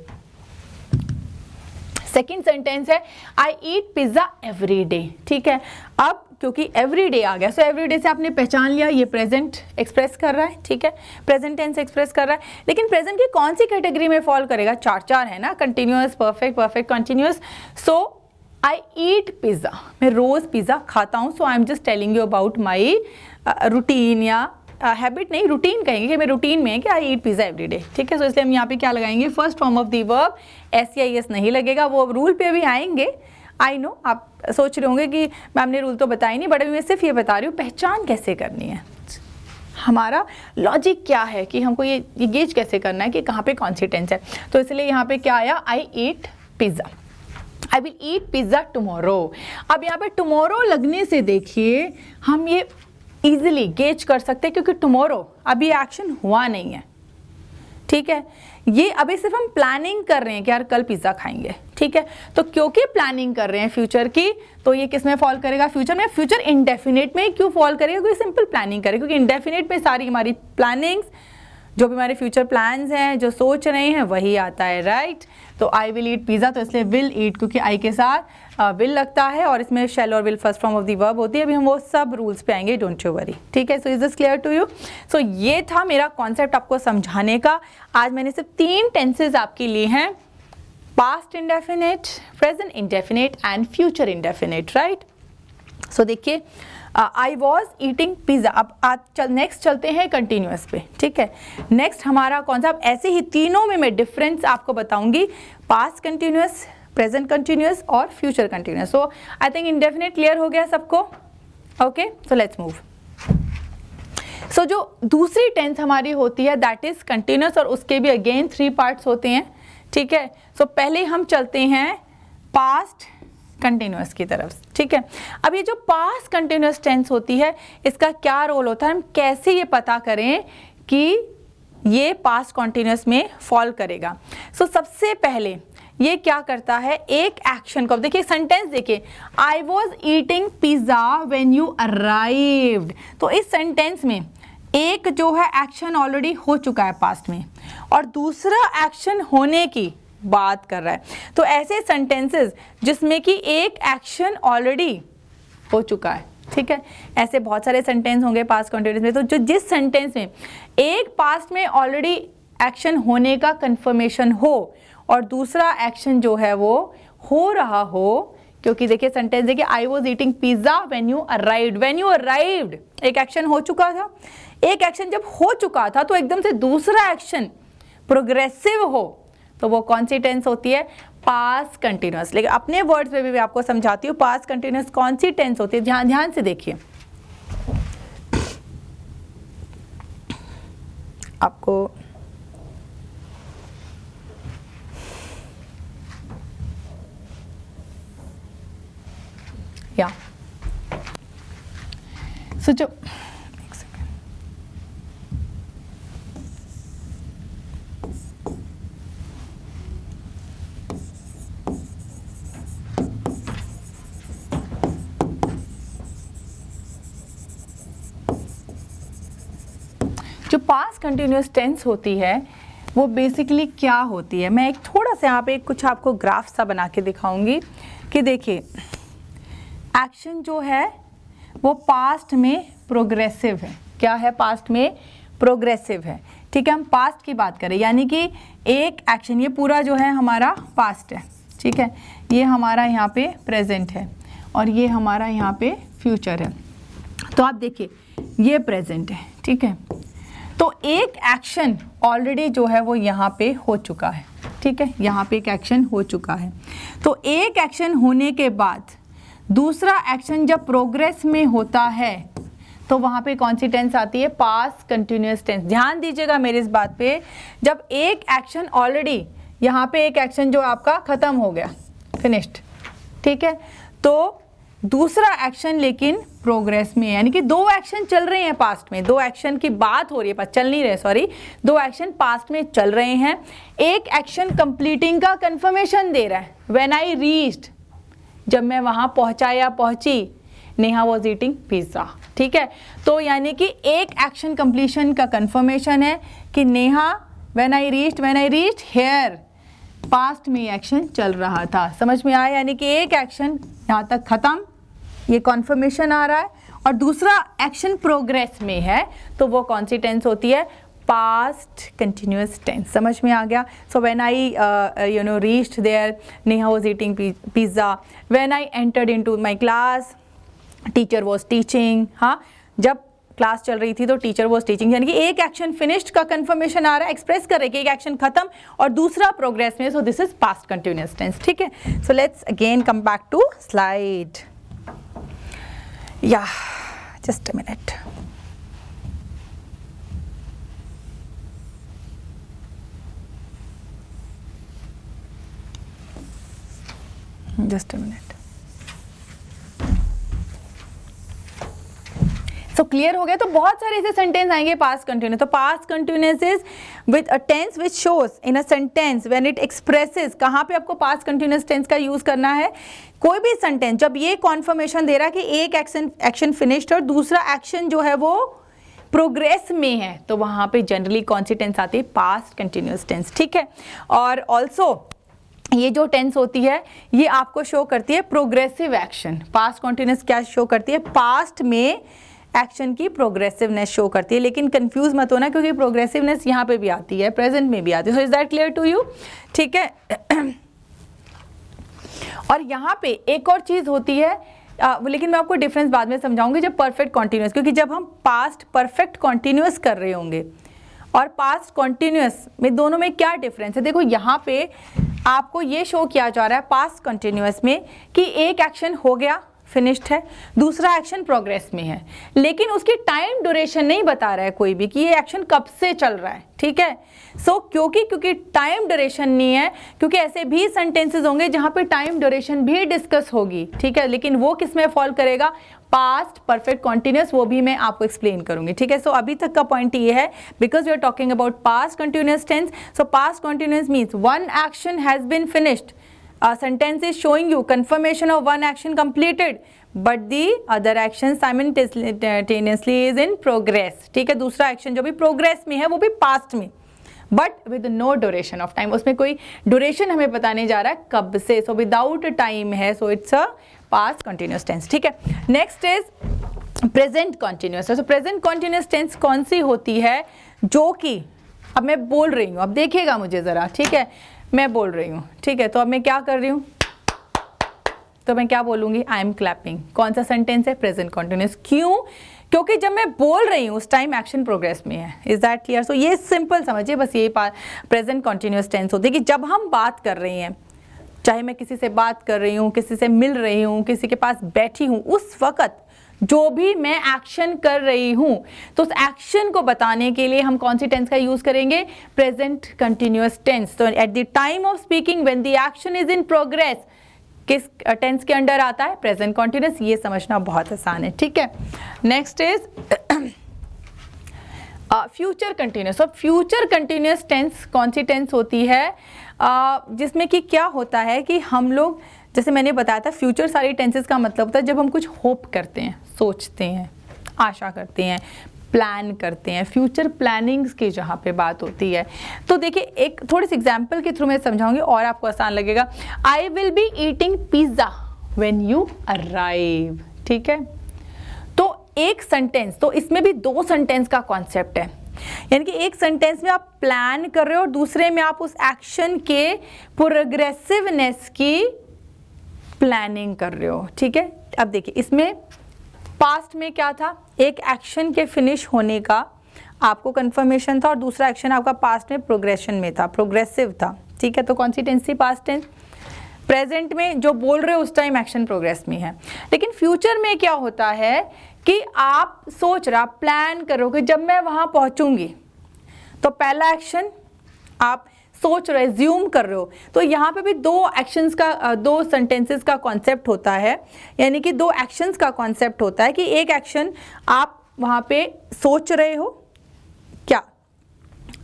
सेकंड सेंटेंस है आई ईट पिज्जा एवरी डे, ठीक है। अब क्योंकि एवरी डे आ गया, सो एवरी डे से आपने पहचान लिया ये प्रेजेंट एक्सप्रेस कर रहा है, ठीक है, प्रेजेंट टेंस एक्सप्रेस कर रहा है। लेकिन प्रेजेंट की कौन सी कैटेगरी में फॉल करेगा, 4 है ना, continuous, perfect continuous. So I eat pizza, मैं रोज पिज्जा खाता हूँ। So I am just telling you about my routine, या हैबिट नहीं, रूटीन कहेंगे कि मैं रूटीन में है कि I eat pizza every day, ठीक है। सो इसलिए हम यहाँ पे क्या लगाएंगे, first form of the verb, SEIS नहीं लगेगा, वो रूल पे भी आएंगे। आई नो आप सोच रहे होंगे कि मैम ने रूल तो बताई नहीं, बट अभी मैं सिर्फ ये बता रही हूँ पहचान कैसे करनी है, हमारा लॉजिक क्या है कि हमको ये गेज कैसे करना है कि कहाँ पे कौन सी टेंस है। तो इसलिए यहाँ पे क्या आया, I eat pizza, I will eat pizza tomorrow. अब यहाँ पे टुमारो लगने से देखिए हम ये इजीली गेज कर सकते हैं, क्योंकि टुमारो अभी एक्शन हुआ नहीं है, ठीक है। ये अभी सिर्फ हम प्लानिंग कर रहे हैं कि यार कल पिज्जा खाएंगे, ठीक है। तो क्योंकि प्लानिंग कर रहे हैं फ्यूचर की, तो ये किस में फॉल करेगा, फ्यूचर में। फ्यूचर इंडेफिनेट में क्यों फॉल करेगा, क्योंकि सिंपल प्लानिंग करेगा, क्योंकि इंडेफिनेट में सारी हमारी प्लानिंग्स जो भी हमारे फ्यूचर प्लान्स हैं, जो सोच रहे हैं, वही आता है, राइट। तो आई विल ईट पिज़्ज़ा, तो इसलिए विल ईट, क्योंकि आई के साथ विल लगता है और इसमें शैल और will first form of the verb होती है। अभी हम वो सब रूल्स पे आएंगे, डोंट यू वरी, ठीक है। So is this clear to you? So ये था मेरा कॉन्सेप्ट आपको समझाने का। आज मैंने सिर्फ 3 टेंसेज आपके लिए हैं, past indefinite, present indefinite and future indefinite, right. So देखिए, आई वॉज ईटिंग पिज़्ज़ा। अब आज नेक्स्ट चलते हैं कंटिन्यूस पे, ठीक है। नेक्स्ट हमारा कौन सा, ऐसे ही तीनों में मैं डिफरेंस आपको बताऊंगी, पास्ट कंटिन्यूस, प्रेजेंट कंटिन्यूस और future continuous. So I think indefinite clear हो गया सबको, okay. So let's move. So जो दूसरी टेंस हमारी होती है दैट इज कंटिन्यूस, और उसके भी अगेन 3 पार्ट्स होते हैं, ठीक है। सो पहले हम चलते हैं पास्ट कंटिन्यूस की तरफ, ठीक है। अब ये जो पास्ट कंटिन्यूस टेंस होती है, इसका क्या रोल होता है, हम कैसे ये पता करें कि ये पास्ट कंटिन्यूस में फॉल करेगा। सो सबसे पहले ये क्या करता है, एक एक्शन को, देखिए सेंटेंस देखिए, I was eating pizza when you arrived. तो इस सेंटेंस में एक जो है एक्शन ऑलरेडी हो चुका है पास्ट में, और दूसरा एक्शन होने की बात कर रहा है। तो ऐसे सेंटेंसेस जिसमें कि एक एक्शन ऑलरेडी हो चुका है, ठीक है, ऐसे बहुत सारे सेंटेंस होंगे पास्ट कंटिन्यूस में। तो जो जिस सेंटेंस में एक पास्ट में ऑलरेडी एक्शन होने का कंफर्मेशन हो और दूसरा एक्शन जो है वो हो रहा हो, क्योंकि देखिए सेंटेंस देखिए, I was eating pizza when you arrived. When you arrived एक एक्शन हो चुका था, एक एक्शन जब हो चुका था तो एकदम से दूसरा एक्शन प्रोग्रेसिव हो, तो वो कौन सी टेंस होती है, पास्ट कंटिन्यूस। लेकिन अपने वर्ड्स में भी आपको समझाती हूँ पास्ट कंटिन्यूस कौन सी टेंस होती है, ध्यान से देखिए। आपको या सो जो जो पास्ट कंटिन्यूस टेंस होती है वो बेसिकली क्या होती है, मैं एक थोड़ा सा यहाँ पे कुछ आपको ग्राफ सा बना के दिखाऊंगी कि देखिए एक्शन जो है वो पास्ट में प्रोग्रेसिव है। क्या है, पास्ट में प्रोग्रेसिव है, ठीक है। हम पास्ट की बात करें, यानी कि एक एक्शन, ये पूरा जो है हमारा पास्ट है, ठीक है, ये हमारा यहाँ पे प्रेजेंट है और ये हमारा यहाँ पे फ्यूचर है। तो आप देखिए ये प्रेजेंट है, ठीक है। तो एक एक्शन ऑलरेडी जो है वो यहाँ पे हो चुका है, ठीक है, यहाँ पे एक एक्शन हो चुका है। तो एक एक्शन होने के बाद दूसरा एक्शन जब प्रोग्रेस में होता है तो वहाँ पे कौन सी टेंस आती है, पास्ट कंटिन्यूस टेंस। ध्यान दीजिएगा मेरी इस बात पे, जब एक एक्शन ऑलरेडी, यहाँ पे एक एक्शन जो आपका खत्म हो गया, फिनिश्ड, ठीक है, तो दूसरा एक्शन लेकिन प्रोग्रेस में है, यानी कि 2 एक्शन चल रहे हैं पास्ट में, 2 एक्शन की बात हो रही है, चल नहीं रहे, सॉरी, 2 एक्शन पास्ट में चल रहे हैं। एक एक्शन कंप्लीटिंग का कंफर्मेशन दे रहा है, व्हेन आई रीच्ड, जब मैं वहां पहुंचा या पहुंची, नेहा वॉज ईटिंग पिज़्ज़ा, ठीक है। तो यानी कि एक एक्शन कंप्लीशन का कंफर्मेशन है कि Neha when I reached here, past में एक्शन चल रहा था, समझ में आया, यानी कि एक एक्शन यहाँ तक खत्म, ये कॉन्फर्मेशन आ रहा है, और दूसरा एक्शन प्रोग्रेस में है, तो वो कौन सी टेंस होती है, पास्ट कंटिन्यूस टेंस। समझ में आ गया। So when I reached there, Neha was eating pizza, when I entered into my class, teacher was teaching. हाँ, जब क्लास चल रही थी तो टीचर वाज टीचिंग, यानी कि एक एक्शन फिनिश्ड का कंफर्मेशन आ रहा है, एक्सप्रेस कर रहे कि एक एक्शन खत्म और दूसरा प्रोग्रेस में, so this is past continuous tense, ठीक है। So let's again come back to slide, या just a minute, just a minute. So clear हो गया। तो बहुत सारे ऐसे सेंटेंस आएंगे पास्ट कंटिन्यूस। तो past continuous is with a tense which shows in a sentence when it expresses, कहाँ पे आपको पास्ट कंटिन्यूस टेंस का यूज करना है, कोई भी सेंटेंस जब ये कॉन्फर्मेशन दे रहा है कि एक एक्शन फिनिश्ड और दूसरा एक्शन जो है वो प्रोग्रेस में है तो वहाँ पे जनरली कौन सी टेंस आती है, पास्ट कंटिन्यूस टेंस, ठीक है। और ऑल्सो ये जो टेंस होती है ये आपको शो करती है प्रोग्रेसिव एक्शन। पास्ट कंटिन्यूस क्या शो करती है, पास्ट में एक्शन की प्रोग्रेसिवनेस शो करती है। लेकिन कंफ्यूज मत होना क्योंकि प्रोग्रेसिवनेस यहाँ पे भी आती है, प्रेजेंट में भी आती है। So is that clear to you, ठीक है। और यहाँ पे एक और चीज़ होती है, लेकिन मैं आपको डिफरेंस बाद में समझाऊंगी जब परफेक्ट कॉन्टिन्यूस, क्योंकि जब हम पास्ट परफेक्ट कॉन्टिन्यूस कर रहे होंगे और पास्ट कॉन्टिन्यूस में दोनों में क्या डिफरेंस है। देखो यहाँ पे आपको ये शो किया जा रहा है पास्ट कॉन्टिन्यूस में कि एक एक्शन हो गया, फिनिश्ड है, दूसरा एक्शन प्रोग्रेस में है, लेकिन उसकी टाइम ड्यूरेशन नहीं बता रहा है कोई भी कि ये एक्शन कब से चल रहा है, ठीक है। सो क्योंकि टाइम ड्यूरेशन नहीं है, क्योंकि ऐसे भी सेंटेंसेस होंगे जहां पे टाइम ड्यूरेशन भी डिस्कस होगी, ठीक है, लेकिन वो किस में फॉल करेगा, पास्ट परफेक्ट कॉन्टिन्यूस, वो भी मैं आपको एक्सप्लेन करूंगी, ठीक है। सो अभी तक का पॉइंट ये है, because we are talking about past continuous tense, so past continuous means one action has been finished, a sentence is showing you confirmation of one action completed but the other action simultaneously is in progress, ठीक है। दूसरा action जो भी progress में है वो भी past में, but with no duration of time, उसमें कोई ड्यूरेशन हमें पता नहीं जा रहा है कब से, सो विदाउट टाइम है, so it's a past continuous tense, ठीक है। Next is present continuous. तो प्रेजेंट कंटिन्यूस टेंस कौन सी होती है, जो कि अब मैं बोल रही हूँ, अब देखिएगा मुझे ज़रा, ठीक है, मैं बोल रही हूँ, ठीक है, तो अब मैं क्या कर रही हूँ, तो मैं क्या बोलूँगी, आई एम क्लैपिंग। कौन सा सेंटेंस है, प्रेजेंट कंटिन्यूस। क्यों, क्योंकि जब मैं बोल रही हूँ उस टाइम एक्शन प्रोग्रेस में है। Is that clear. सो ये सिंपल समझिए, बस ये प्रेजेंट कंटिन्यूस टेंस होती है कि जब हम बात कर रहे हैं, चाहे मैं किसी से बात कर रही हूँ, किसी से मिल रही हूँ, किसी के पास बैठी हूँ, उस वक्त जो भी मैं एक्शन कर रही हूँ, तो उस एक्शन को बताने के लिए हम कौन सी टेंस का यूज करेंगे, प्रेजेंट कंटिन्यूअस टेंस। तो eight the time of speaking when the action is in progress, किस टेंस के अंडर आता है, प्रेजेंट कंटिन्यूअस। ये समझना बहुत आसान है, ठीक है। Next is future continuous. और फ्यूचर कंटिन्यूअस टेंस कौन सी टेंस होती है, जिसमें कि क्या होता है कि हम लोग, जैसे मैंने बताया था, फ्यूचर सारी टेंसेस का मतलब होता है जब हम कुछ होप करते हैं, सोचते हैं, आशा करते हैं, प्लान करते हैं, फ्यूचर प्लानिंग्स की जहाँ पे बात होती है। तो देखिए एक थोड़ी सी एग्जांपल के थ्रू मैं समझाऊंगी और आपको आसान लगेगा। I will be eating pizza when you arrive, ठीक है। तो एक सेंटेंस, तो इसमें भी दो सेंटेंस का कॉन्सेप्ट है, यानी कि एक सेंटेंस में आप प्लान कर रहे हो और दूसरे में आप उस एक्शन के प्रोग्रेसिवनेस की प्लानिंग कर रहे हो, ठीक है। अब देखिए इसमें पास्ट में क्या था, एक एक्शन के फिनिश होने का आपको कंफर्मेशन था और दूसरा एक्शन आपका पास्ट में प्रोग्रेशन में था, प्रोग्रेसिव था, ठीक है। तो कौन सी टेंस थी, पास्ट टेंस। प्रेजेंट में जो बोल रहे हो उस टाइम एक्शन प्रोग्रेस में है, लेकिन फ्यूचर में क्या होता है कि आप सोच रहे, आप प्लान करोगे जब मैं वहाँ पहुँचूंगी, तो पहला एक्शन आप सोच रहे, ज़्यूम कर रहे हो। तो यहाँ पे भी दो एक्शंस का, दो सेंटेंसेस का कॉन्सेप्ट होता है, यानी कि दो एक्शंस का कॉन्सेप्ट होता है कि एक एक्शन आप वहाँ पे सोच रहे हो, क्या,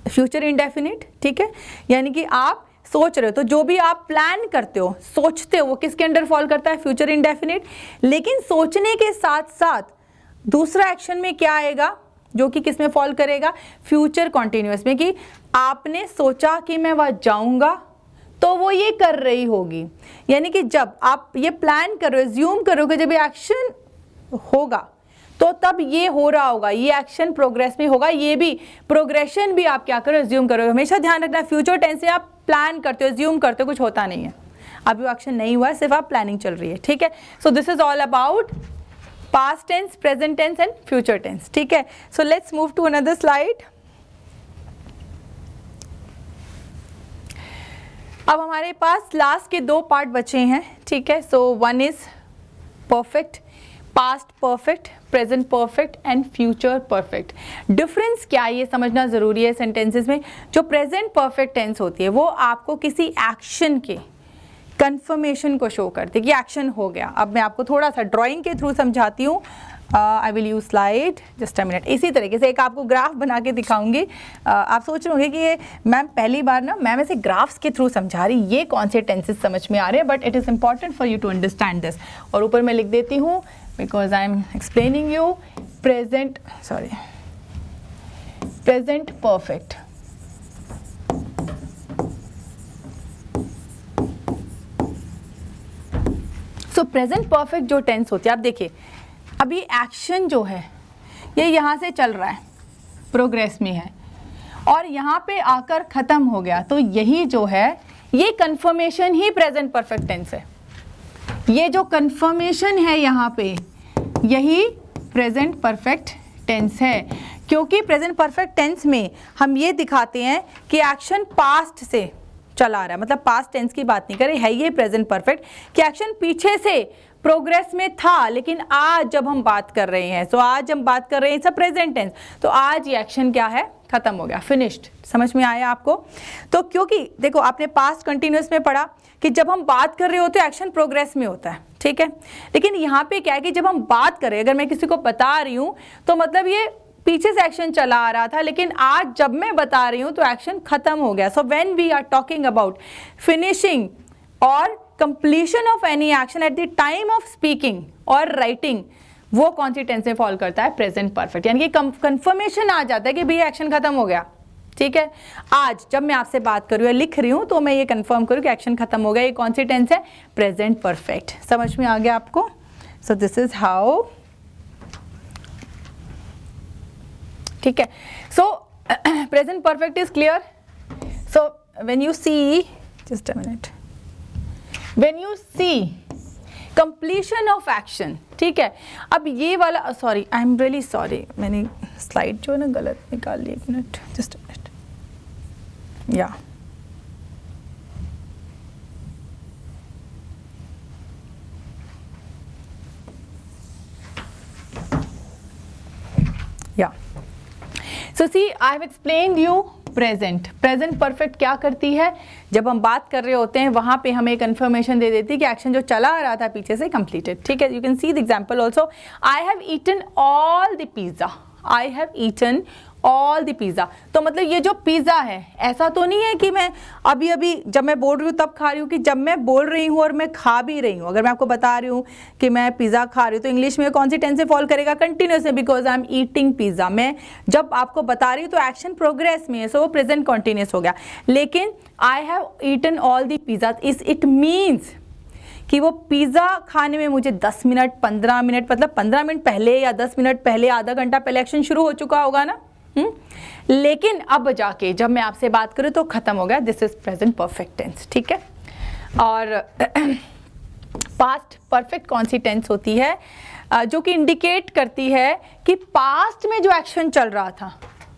फ्यूचर इंडेफिनिट, ठीक है, यानी कि आप सोच रहे हो, तो जो भी आप प्लान करते हो, सोचते हो, वो किसके अंडर फॉल करता है, फ्यूचर इंडेफिनिट। लेकिन सोचने के साथ साथ दूसरा एक्शन में क्या आएगा, जो कि किस में फॉल करेगा, फ्यूचर कॉन्टिन्यूअस में, कि आपने सोचा कि मैं वहाँ जाऊँगा तो वो ये कर रही होगी। यानी कि जब आप ये प्लान कर रहे हो, ज़्यूम करोगे, जब ये एक्शन होगा तो तब ये हो रहा होगा, ये एक्शन प्रोग्रेस में होगा, ये भी प्रोग्रेशन भी आप क्या करो, ज़्यूम करोगे। हमेशा ध्यान रखना, फ्यूचर टेंस में आप प्लान करते हो, ज़्यूम करते हो, कुछ होता नहीं है, अभी वो एक्शन नहीं हुआ है, सिर्फ आप प्लानिंग चल रही है, ठीक है। So this is all about past tense, present tense and future tense, ठीक है। So let's move to another slide. अब हमारे पास लास्ट के दो पार्ट बचे हैं, ठीक है। So one is perfect, past perfect, present perfect and future perfect. Difference क्या है ये समझना ज़रूरी है सेंटेंसेस में। जो प्रेजेंट परफेक्ट टेंस होती है वो आपको किसी एक्शन के कंफर्मेशन को शो करती है कि एक्शन हो गया। अब मैं आपको थोड़ा सा ड्राइंग के थ्रू समझाती हूँ। I will use slide, just a minute. इसी तरीके से एक आपको ग्राफ बना के दिखाऊंगी। आप सोच रहे होंगे कि ये मैम पहली बार ना मैम ऐसे ग्राफ्स के थ्रू समझा रही, ये कौन से टेंसेस समझ में आ रहे हैं, but it is important for you to understand this. और ऊपर मैं लिख देती हूँ because I am explaining you present, sorry present perfect. So present perfect जो टेंस होती है, आप देखिए अभी एक्शन जो है ये यहाँ से चल रहा है, प्रोग्रेस में है, और यहाँ पे आकर ख़त्म हो गया, तो यही जो है ये कन्फर्मेशन ही प्रेजेंट परफेक्ट टेंस है। ये जो कन्फर्मेशन है यहाँ पे यही प्रेजेंट परफेक्ट टेंस है, क्योंकि प्रेजेंट परफेक्ट टेंस में हम ये दिखाते हैं कि एक्शन पास्ट से चला आ रहा है, मतलब पास्ट टेंस की बात नहीं करें, है ये प्रेजेंट परफेक्ट कि एक्शन पीछे से प्रोग्रेस में था, लेकिन आज जब हम बात कर रहे हैं, तो आज हम बात कर रहे हैं सब प्रेजेंट टेंस, तो आज ये एक्शन क्या है, खत्म हो गया, फिनिश्ड। समझ में आया आपको? तो क्योंकि देखो आपने पास्ट कंटिन्यूअस में पढ़ा कि जब हम बात कर रहे होते हैं एक्शन प्रोग्रेस में होता है, ठीक है, लेकिन यहाँ पे क्या है कि जब हम बात करें, अगर मैं किसी को बता रही हूँ तो मतलब ये पीछे से एक्शन चला आ रहा था, लेकिन आज जब मैं बता रही हूँ तो एक्शन खत्म हो गया। So when we are talking about finishing और completion of any action at the time of speaking और राइटिंग, वो कौन सी टेंस में फॉल करता है, प्रेजेंट परफेक्ट, यानी कि कंफर्मेशन आ जाता है कि भैया एक्शन खत्म हो गया, ठीक है। आज जब मैं आपसे बात कर रही हूँ, लिख रही हूँ, तो मैं ये कंफर्म करूँ कि एक्शन खत्म हो गया, ये कौन सी टेंस है, प्रेजेंट परफेक्ट। समझ में आ गया आपको? सो दिस इज हाउ, ठीक है। So present perfect is clear. So when you see, just a minute, when you see completion of action, ठीक है, अब ये वाला, sorry I am really sorry, मैंने स्लाइड जो है ना गलत निकाल ली, एक मिनट, जस्ट अ मिनट, या so see I have explained you present. Present perfect क्या करती है, जब हम बात कर रहे होते हैं वहां पे हमें कंफर्मेशन दे देती है कि एक्शन जो चला आ रहा था पीछे से कंप्लीटेड, ठीक है। You can see the example also, I have eaten all the pizza, I have eaten all the pizza, तो मतलब ये जो पिज़्ज़ा है, ऐसा तो नहीं है कि मैं अभी अभी जब मैं बोल रही हूँ तब खा रही हूँ, कि जब मैं बोल रही हूँ और मैं खा भी रही हूँ, अगर मैं आपको बता रही हूँ कि मैं पिज़्ज़ा खा रही हूँ, तो इंग्लिश में कौन सी टेंस से फॉल करेगा, कंटिन्यूस है, because I am eating pizza. मैं जब आपको बता रही हूँ तो एक्शन प्रोग्रेस में है, सो वो प्रेजेंट कॉन्टिन्यूस हो गया। लेकिन I have eaten all the pizza, it means कि वो पिज़्ज़ा खाने में मुझे 10 मिनट 15 मिनट, मतलब 15 मिनट पहले या 10 मिनट पहले, आधा घंटा पहले एक्शन शुरू हो चुका होगा ना। लेकिन अब जाके जब मैं आपसे बात करूं तो खत्म हो गया, this is present perfect tense, ठीक है। और पास्ट परफेक्ट कौन सी टेंस होती है, जो कि इंडिकेट करती है कि पास्ट में जो एक्शन चल रहा था,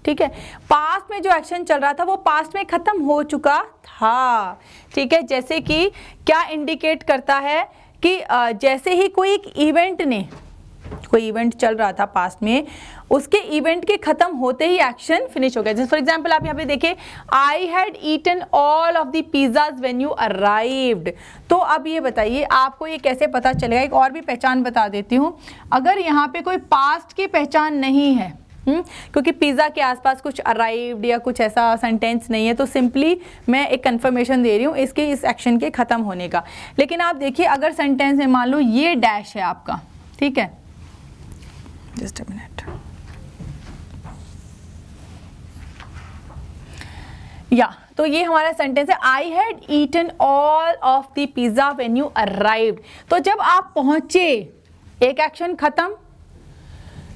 ठीक है, पास्ट में जो एक्शन चल रहा था वो पास्ट में खत्म हो चुका था, ठीक है। जैसे कि क्या इंडिकेट करता है कि जैसे ही कोई एक इवेंट ने, कोई इवेंट चल रहा था पास्ट में, उसके इवेंट के खत्म होते ही एक्शन फिनिश हो गया। जैसे फॉर एग्जांपल आप यहाँ पे देखिए, I had eaten all of the pizzas when you arrived. तो अब ये बताइए आपको ये कैसे पता चलेगा, एक और भी पहचान बता देती हूँ। अगर यहाँ पे कोई पास्ट की पहचान नहीं है, क्योंकि पिज़्ज़ा के आसपास कुछ अराइव्ड या कुछ ऐसा सेंटेंस नहीं है, तो सिंपली मैं एक कंफर्मेशन दे रही हूँ इसके, इस एक्शन के खत्म होने का। लेकिन आप देखिए अगर सेंटेंस है, मान लो ये डैश है आपका, ठीक है, जस्ट अ मिनट, या तो ये हमारा सेंटेंस है, I had eaten all of the pizza when you arrived. तो जब आप पहुंचे, एक एक्शन खत्म,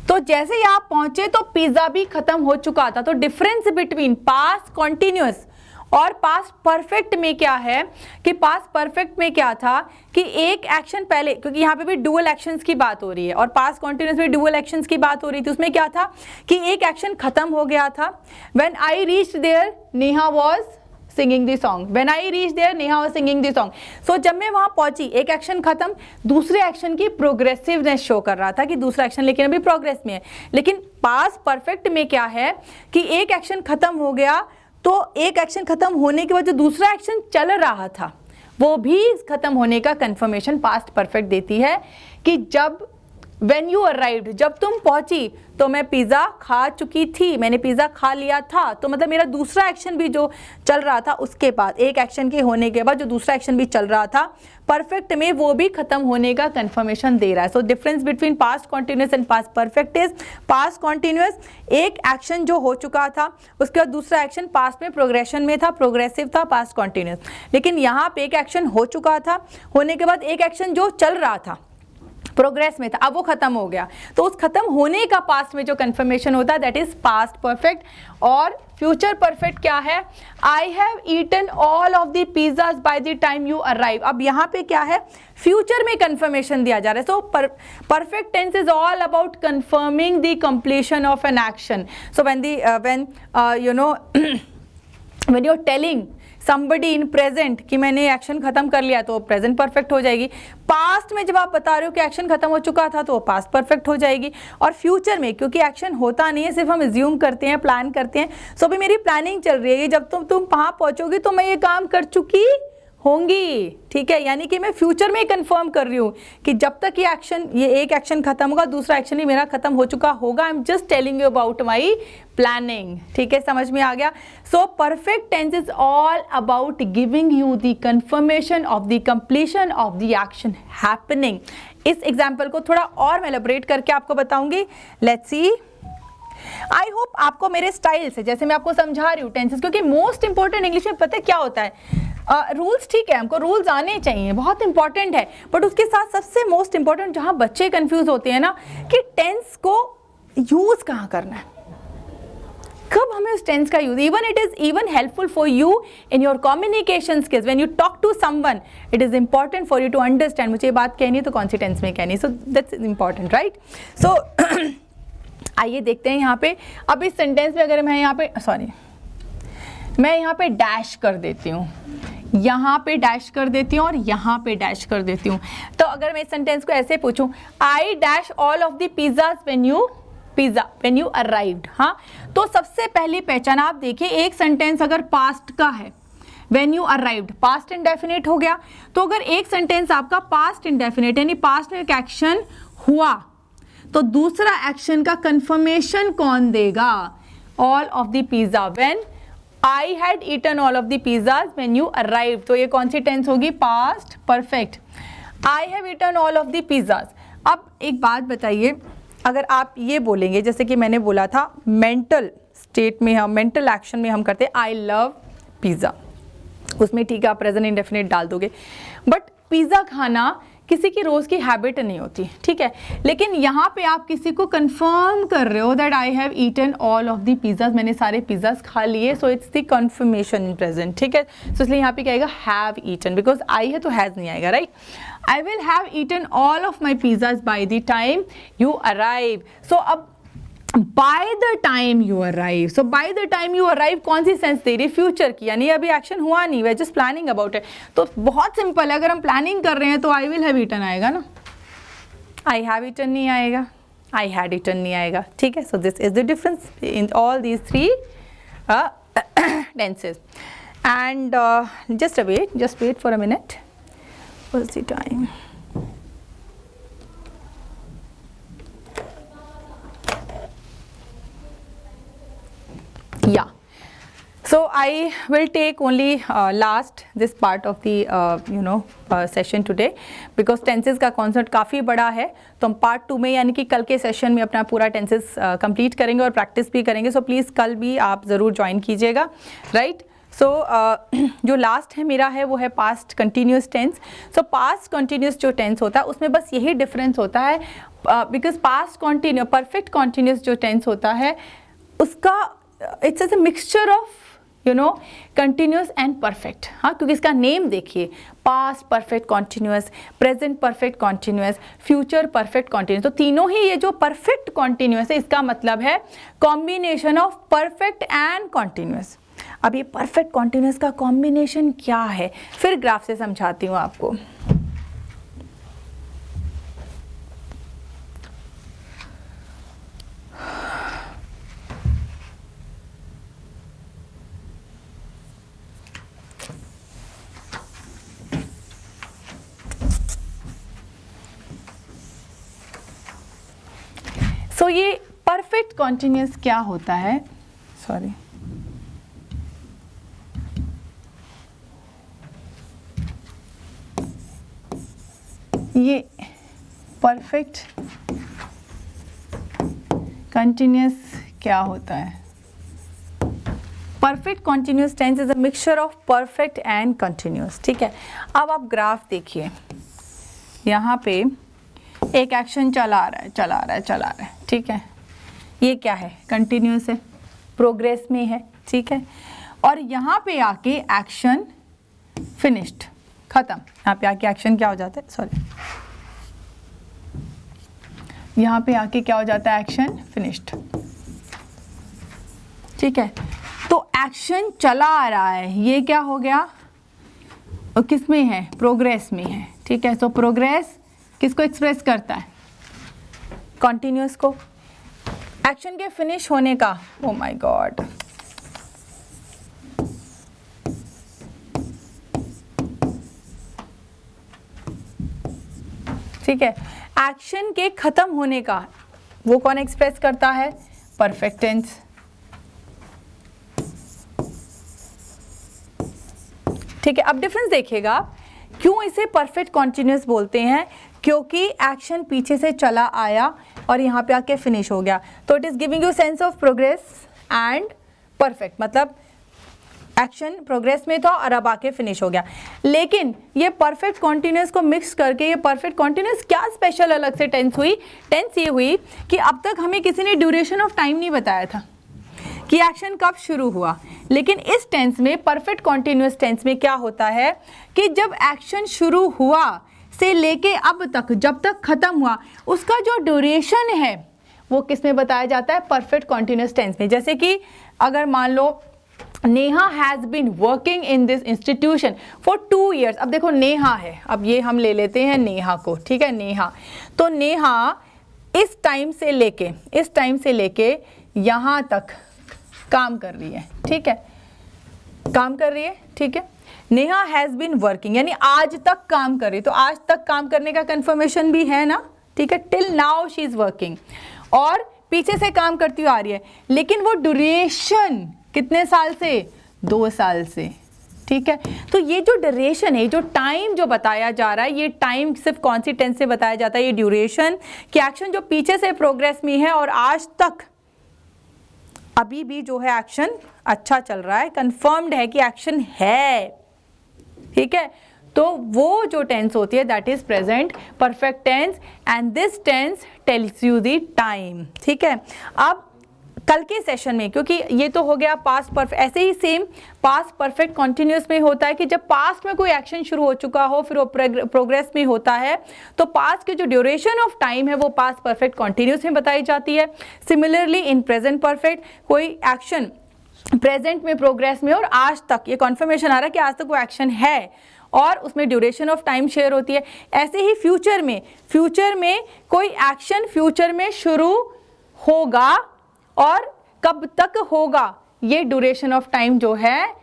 तो जैसे ही आप पहुंचे तो पिज़्ज़ा भी खत्म हो चुका था। तो डिफरेंस बिटवीन पास्ट कॉन्टिन्यूअस और पास्ट परफेक्ट में क्या है, कि पास्ट परफेक्ट में क्या था कि एक एक्शन पहले, क्योंकि यहाँ पे भी डुअल एक्शंस की बात हो रही है और पास्ट कॉन्टिन्यूअस में डुअल एक्शंस की बात हो रही थी, उसमें क्या था कि एक एक्शन खत्म हो गया था। When I reached there Neha was singing the song, when I reached there Neha was singing the song. So जब मैं वहां पहुंची, एक एक्शन खत्म, दूसरे एक्शन की प्रोग्रेसिवनेस शो कर रहा था कि दूसरा एक्शन लेकिन अभी प्रोग्रेस में है। लेकिन पास्ट परफेक्ट में क्या है कि एक एक्शन खत्म हो गया, तो एक एक्शन खत्म होने के बाद जो दूसरा एक्शन चल रहा था वो भी खत्म होने का कंफर्मेशन पास्ट परफेक्ट देती है, कि जब When you arrived, जब तुम पहुंची तो मैं पिज़्ज़ा खा चुकी थी, मैंने पिज़्ज़ा खा लिया था, तो मतलब मेरा दूसरा एक्शन भी जो चल रहा था उसके बाद, एक एक्शन के होने के बाद जो दूसरा एक्शन भी चल रहा था परफेक्ट में, वो भी खत्म होने का कंफर्मेशन दे रहा है. So difference between past continuous and past perfect is, past continuous एक एक्शन जो हो चुका था उसके बाद दूसरा एक्शन पास्ट में प्रोग्रेशन में था, प्रोग्रेसिव था, पास्ट कॉन्टिन्यूस. लेकिन यहाँ पे एक एक्शन हो चुका था, होने के बाद एक एक्शन जो चल रहा था प्रोग्रेस में था, अब वो खत्म हो गया, तो उस खत्म होने का पास्ट में जो कंफर्मेशन होता है दैट इज पास्ट परफेक्ट. और फ्यूचर परफेक्ट क्या है? I have eaten all of the pizzas by the time you arrive. अब यहाँ पे क्या है? फ्यूचर में कंफर्मेशन दिया जा रहा है. So perfect tense is all about confirming the completion of an action. So when you're telling somebody in present कि मैंने एक्शन खत्म कर लिया तो प्रेजेंट परफेक्ट हो जाएगी. पास्ट में जब आप बता रहे हो कि एक्शन खत्म हो चुका था तो वो पास्ट परफेक्ट हो जाएगी. और फ्यूचर में क्योंकि एक्शन होता नहीं है, सिर्फ हम एज्यूम करते हैं, प्लान करते हैं. सो अभी मेरी प्लानिंग चल रही है, जब तुम वहाँ पहुँचोगी तो मैं ये काम कर चुकी होंगी. ठीक है, यानी कि मैं फ्यूचर में कंफर्म कर रही हूँ कि जब तक ये एक एक्शन खत्म होगा दूसरा एक्शन भी मेरा खत्म हो चुका होगा. I am just telling you about my planning. ठीक है, समझ में आ गया. So perfect tense is all about giving you the confirmation of the completion of the action happening. इस एग्जाम्पल को थोड़ा और मैं एलैबोरेट करके आपको बताऊंगी. Let's see. आई होप आपको मेरे स्टाइल से, जैसे मैं आपको समझा रही हूँ टेंसेस, क्योंकि मोस्ट इंपॉर्टेंट इंग्लिश में पता है क्या होता है, रूल्स ठीक है, हमको रूल्स आने चाहिए, बहुत इंपॉर्टेंट है, बट उसके साथ सबसे मोस्ट इंपॉर्टेंट जहाँ बच्चे कंफ्यूज होते हैं ना कि टेंस को यूज कहाँ करना है, कब हमें उस टेंस का use. Even it is even helpful for you in your communication skills. When you talk to someone it is important for you to understand. मुझे ये बात कहनी है तो कौन सी टेंस में कहनी है. So that's important, right. So आइए देखते हैं यहाँ पे. अब इस सेंटेंस में अगर मैं यहाँ पे डैश कर देती हूँ, यहाँ पे डैश कर देती हूँ और यहाँ पे डैश कर देती हूँ, तो अगर मैं इस सेंटेंस को ऐसे पूछूँ, I dash all of the pizzas when you arrived. हाँ, तो सबसे पहली पहचान आप देखिए, एक सेंटेंस अगर पास्ट का है, when you arrived past indefinite हो गया, तो अगर एक सेंटेंस आपका पास्ट इंडेफिनिट यानी पास्ट में एक एक्शन हुआ, तो दूसरा एक्शन का कंफर्मेशन कौन देगा? All of the pizza. When I had eaten all of the pizzas when you arrive, तो ये कौन सी टेंस होगी? Past perfect. I have eaten all of the pizzas. अब एक बात बताइए, अगर आप ये बोलेंगे, जैसे कि मैंने बोला था मेंटल स्टेट में हम, मेंटल एक्शन में हम करते हैं आई लव पिज़्ज़ा, उसमें ठीक है आप प्रेजेंट इंडेफिनिट डाल दोगे, बट पिज़्ज़ा खाना किसी की रोज़ की हैबिट नहीं होती. ठीक है, लेकिन यहाँ पे आप किसी को कंफर्म कर रहे हो that I have eaten all of the pizzas, मैंने सारे पिज़्ज़ाज खा लिए. So it's the confirmation in present. ठीक है, सो इसलिए यहाँ पे क्या आएगा? हैव ईटन, बिकॉज आई है तो हैज़ नहीं आएगा, right. I will have eaten all of my pizzas by the time you arrive. So अब by the time you arrive, so by the time you arrive कौन सी sense they रही है? Future की, यानी अभी एक्शन हुआ नहीं, वे जस्ट प्लानिंग अबाउट इट. तो बहुत सिंपल है, अगर हम प्लानिंग कर रहे हैं तो आई विल हैव ईटन आएगा ना, आई हैव ईटन नहीं आएगा, आई हैड ईटन नहीं आएगा. ठीक है, so this is the difference in all these three tenses. And just wait for a minute. What's the time? Yeah, so I will take only last this part of the session today because tenses का concept काफ़ी बड़ा है, तो हम part 2 में यानी कि कल के सेशन में अपना पूरा tenses complete करेंगे और practice भी करेंगे. so please कल भी आप ज़रूर join कीजिएगा, right. so जो last है मेरा है वो है past continuous tense. so past continuous जो tense होता है उसमें बस यही difference होता है, because past continuous perfect continuous जो tense होता है उसका it's as a mixture of continuous and perfect. हाँ, क्योंकि इसका नेम देखिए, past perfect continuous, present perfect continuous, future perfect continuous. तो तीनों ही ये जो परफेक्ट कॉन्टिन्यूस है इसका मतलब है combination of perfect and continuous. अब ये परफेक्ट कॉन्टिन्यूस का कॉम्बिनेशन क्या है, फिर ग्राफ से समझाती हूँ आपको. तो ये परफेक्ट कॉन्टिन्यूस क्या होता है, सॉरी, ये परफेक्ट कंटिन्यूस क्या होता है? Perfect continuous tense is a mixture of perfect and continuous, ठीक है। अब आप ग्राफ देखिए, यहाँ पे एक एक्शन चला रहा है, ठीक है। ये क्या है? कंटिन्यूस है, प्रोग्रेस में है, ठीक है। और यहाँ पे आके एक्शन फिनिश्ड, खत्म। यहाँ पे आके एक्शन क्या हो जाता है, सॉरी, यहाँ पे आके क्या हो जाता है? एक्शन फिनिश्ड, ठीक है। तो एक्शन चला आ रहा है, ये क्या हो गया? और किस में है? प्रोग्रेस में है, ठीक है। सो प्रोग्रेस किसको एक्सप्रेस करता है? कॉन्टिन्यूस को। एक्शन के फिनिश होने का, ओ माय गॉड, ठीक है। एक्शन के खत्म होने का वो कौन एक्सप्रेस करता है? परफेक्ट टेंस, ठीक है। अब डिफरेंस देखिएगा, क्यों इसे परफेक्ट कॉन्टिन्यूस बोलते हैं? क्योंकि एक्शन पीछे से चला आया और यहाँ पे आके फिनिश हो गया, तो it is giving you sense of progress and perfect, मतलब एक्शन प्रोग्रेस में था और अब आके फिनिश हो गया। लेकिन ये परफेक्ट कॉन्टिन्यूस को मिक्स करके ये परफेक्ट कॉन्टिन्यूस क्या स्पेशल अलग से टेंस हुई? टेंस ये हुई कि अब तक हमें किसी ने ड्यूरेशन ऑफ टाइम नहीं बताया था कि एक्शन कब शुरू हुआ, लेकिन इस टेंस में, परफेक्ट कॉन्टिन्यूस टेंस में क्या होता है कि जब एक्शन शुरू हुआ से लेके अब तक, जब तक खत्म हुआ, उसका जो ड्यूरेशन है वो किस में बताया जाता है? परफेक्ट कॉन्टिन्यूस टेंस में। जैसे कि अगर मान लो Neha has been working in this institution for 2 years। अब देखो नेहा है, अब ये हम ले लेते हैं नेहा को, ठीक है। नेहा, तो नेहा इस टाइम से लेके यहाँ तक काम कर रही है, ठीक है, काम कर रही है, ठीक है। नेहा हैज़ बीन वर्किंग यानी आज तक काम कर रही है, तो आज तक काम करने का कंफर्मेशन भी है ना, ठीक है। Till now she is working, और पीछे से काम करती हुई आ रही है, लेकिन वो ड्यूरेशन कितने साल से? 2 साल से, ठीक है। तो ये जो ड्यूरेशन है, जो टाइम जो बताया जा रहा है, ये टाइम सिर्फ कौन सी टेंस से बताया जाता है? ये ड्यूरेशन, कि एक्शन जो पीछे से प्रोग्रेस में है और आज तक अभी भी जो है एक्शन अच्छा चल रहा है, कंफर्म्ड है कि एक्शन है, ठीक है। तो वो जो टेंस होती है that is present perfect tense, and this tense tells you the time, ठीक है। अब कल के सेशन में, क्योंकि ये तो हो गया पास्ट परफेक्ट, ऐसे ही सेम पास्ट परफेक्ट कॉन्टिन्यूस में होता है कि जब पास्ट में कोई एक्शन शुरू हो चुका हो फिर वो प्रोग्रेस में होता है, तो पास्ट की जो ड्यूरेशन ऑफ टाइम है वो पास्ट परफेक्ट कॉन्टिन्यूस में बताई जाती है। सिमिलरली इन प्रेजेंट परफेक्ट कोई एक्शन प्रेजेंट में, प्रोग्रेस में और आज तक ये कॉन्फर्मेशन आ रहा है कि आज तक वो एक्शन है और उसमें ड्यूरेशन ऑफ टाइम शेयर होती है। ऐसे ही फ्यूचर में कोई एक्शन फ्यूचर में शुरू होगा और कब तक होगा, ये ड्यूरेशन ऑफ टाइम जो है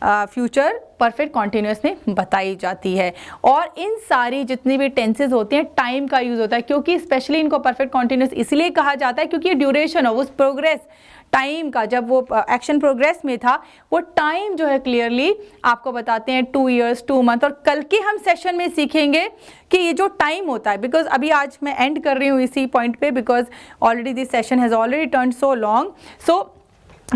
फ्यूचर परफेक्ट कॉन्टिन्यूस में बताई जाती है। और इन सारी जितनी भी टेंसेज होती हैं टाइम का यूज़ होता है, क्योंकि स्पेशली इनको परफेक्ट कॉन्टिन्यूस इसलिए कहा जाता है क्योंकि ड्यूरेशन हो उस प्रोग्रेस टाइम का, जब वो एक्शन प्रोग्रेस में था वो टाइम जो है क्लियरली आपको बताते हैं 2 years 2 month। और कल के हम सेशन में सीखेंगे कि ये जो टाइम होता है, बिकॉज अभी आज मैं एंड कर रही हूँ इसी पॉइंट पे, because already this session has already turn so long. So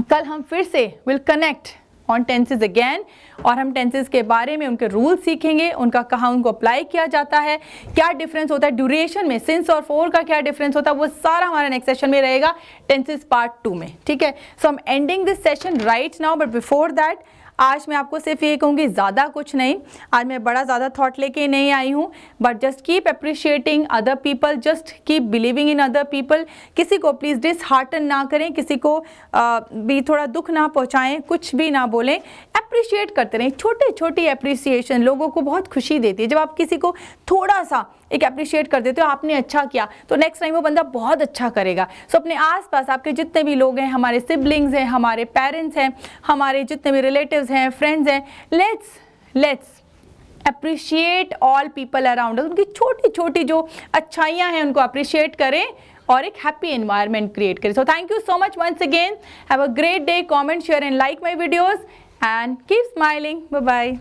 कल हम फिर से will connect on tenses again, और हम टेंसेज के बारे में उनके रूल सीखेंगे, उनका कहाँ उनको अप्लाई किया जाता है, क्या डिफरेंस होता है ड्यूरेशन में, सिंस और फॉर का क्या डिफरेंस होता है, वो सारा हमारा नेक्स्ट सेशन में रहेगा टेंसेज पार्ट 2 में, ठीक है। So I am ending this session right now, but before that आज मैं आपको सिर्फ ये कहूँगी, ज़्यादा कुछ नहीं, आज मैं बड़ा ज़्यादा थॉट लेके नहीं आई हूँ, but just keep appreciating other people, just keep believing in other people. किसी को प्लीज़ डिसहार्टन ना करें, किसी को भी थोड़ा दुख ना पहुँचाएं, कुछ भी ना बोलें, अप्रिशिएट करते रहें। छोटी छोटी अप्रिसिएशन लोगों को बहुत खुशी देती है। जब आप किसी को थोड़ा सा एक अप्रिशिएट कर देते हो, आपने अच्छा किया, तो नेक्स्ट टाइम वो बंदा बहुत अच्छा करेगा। सो अपने आसपास आपके जितने भी लोग हैं, हमारे सिबलिंग्स हैं, हमारे पेरेंट्स हैं, हमारे जितने भी रिलेटिव्स हैं, फ्रेंड्स हैं, let's appreciate all people around. उनकी छोटी छोटी जो अच्छाइयाँ हैं उनको अप्रिशिएट करें और एक हैप्पी एनवायरनमेंट क्रिएट करें। So thank you so much once again, have a great day, comment, share and like my videos and keep smiling, bye bye.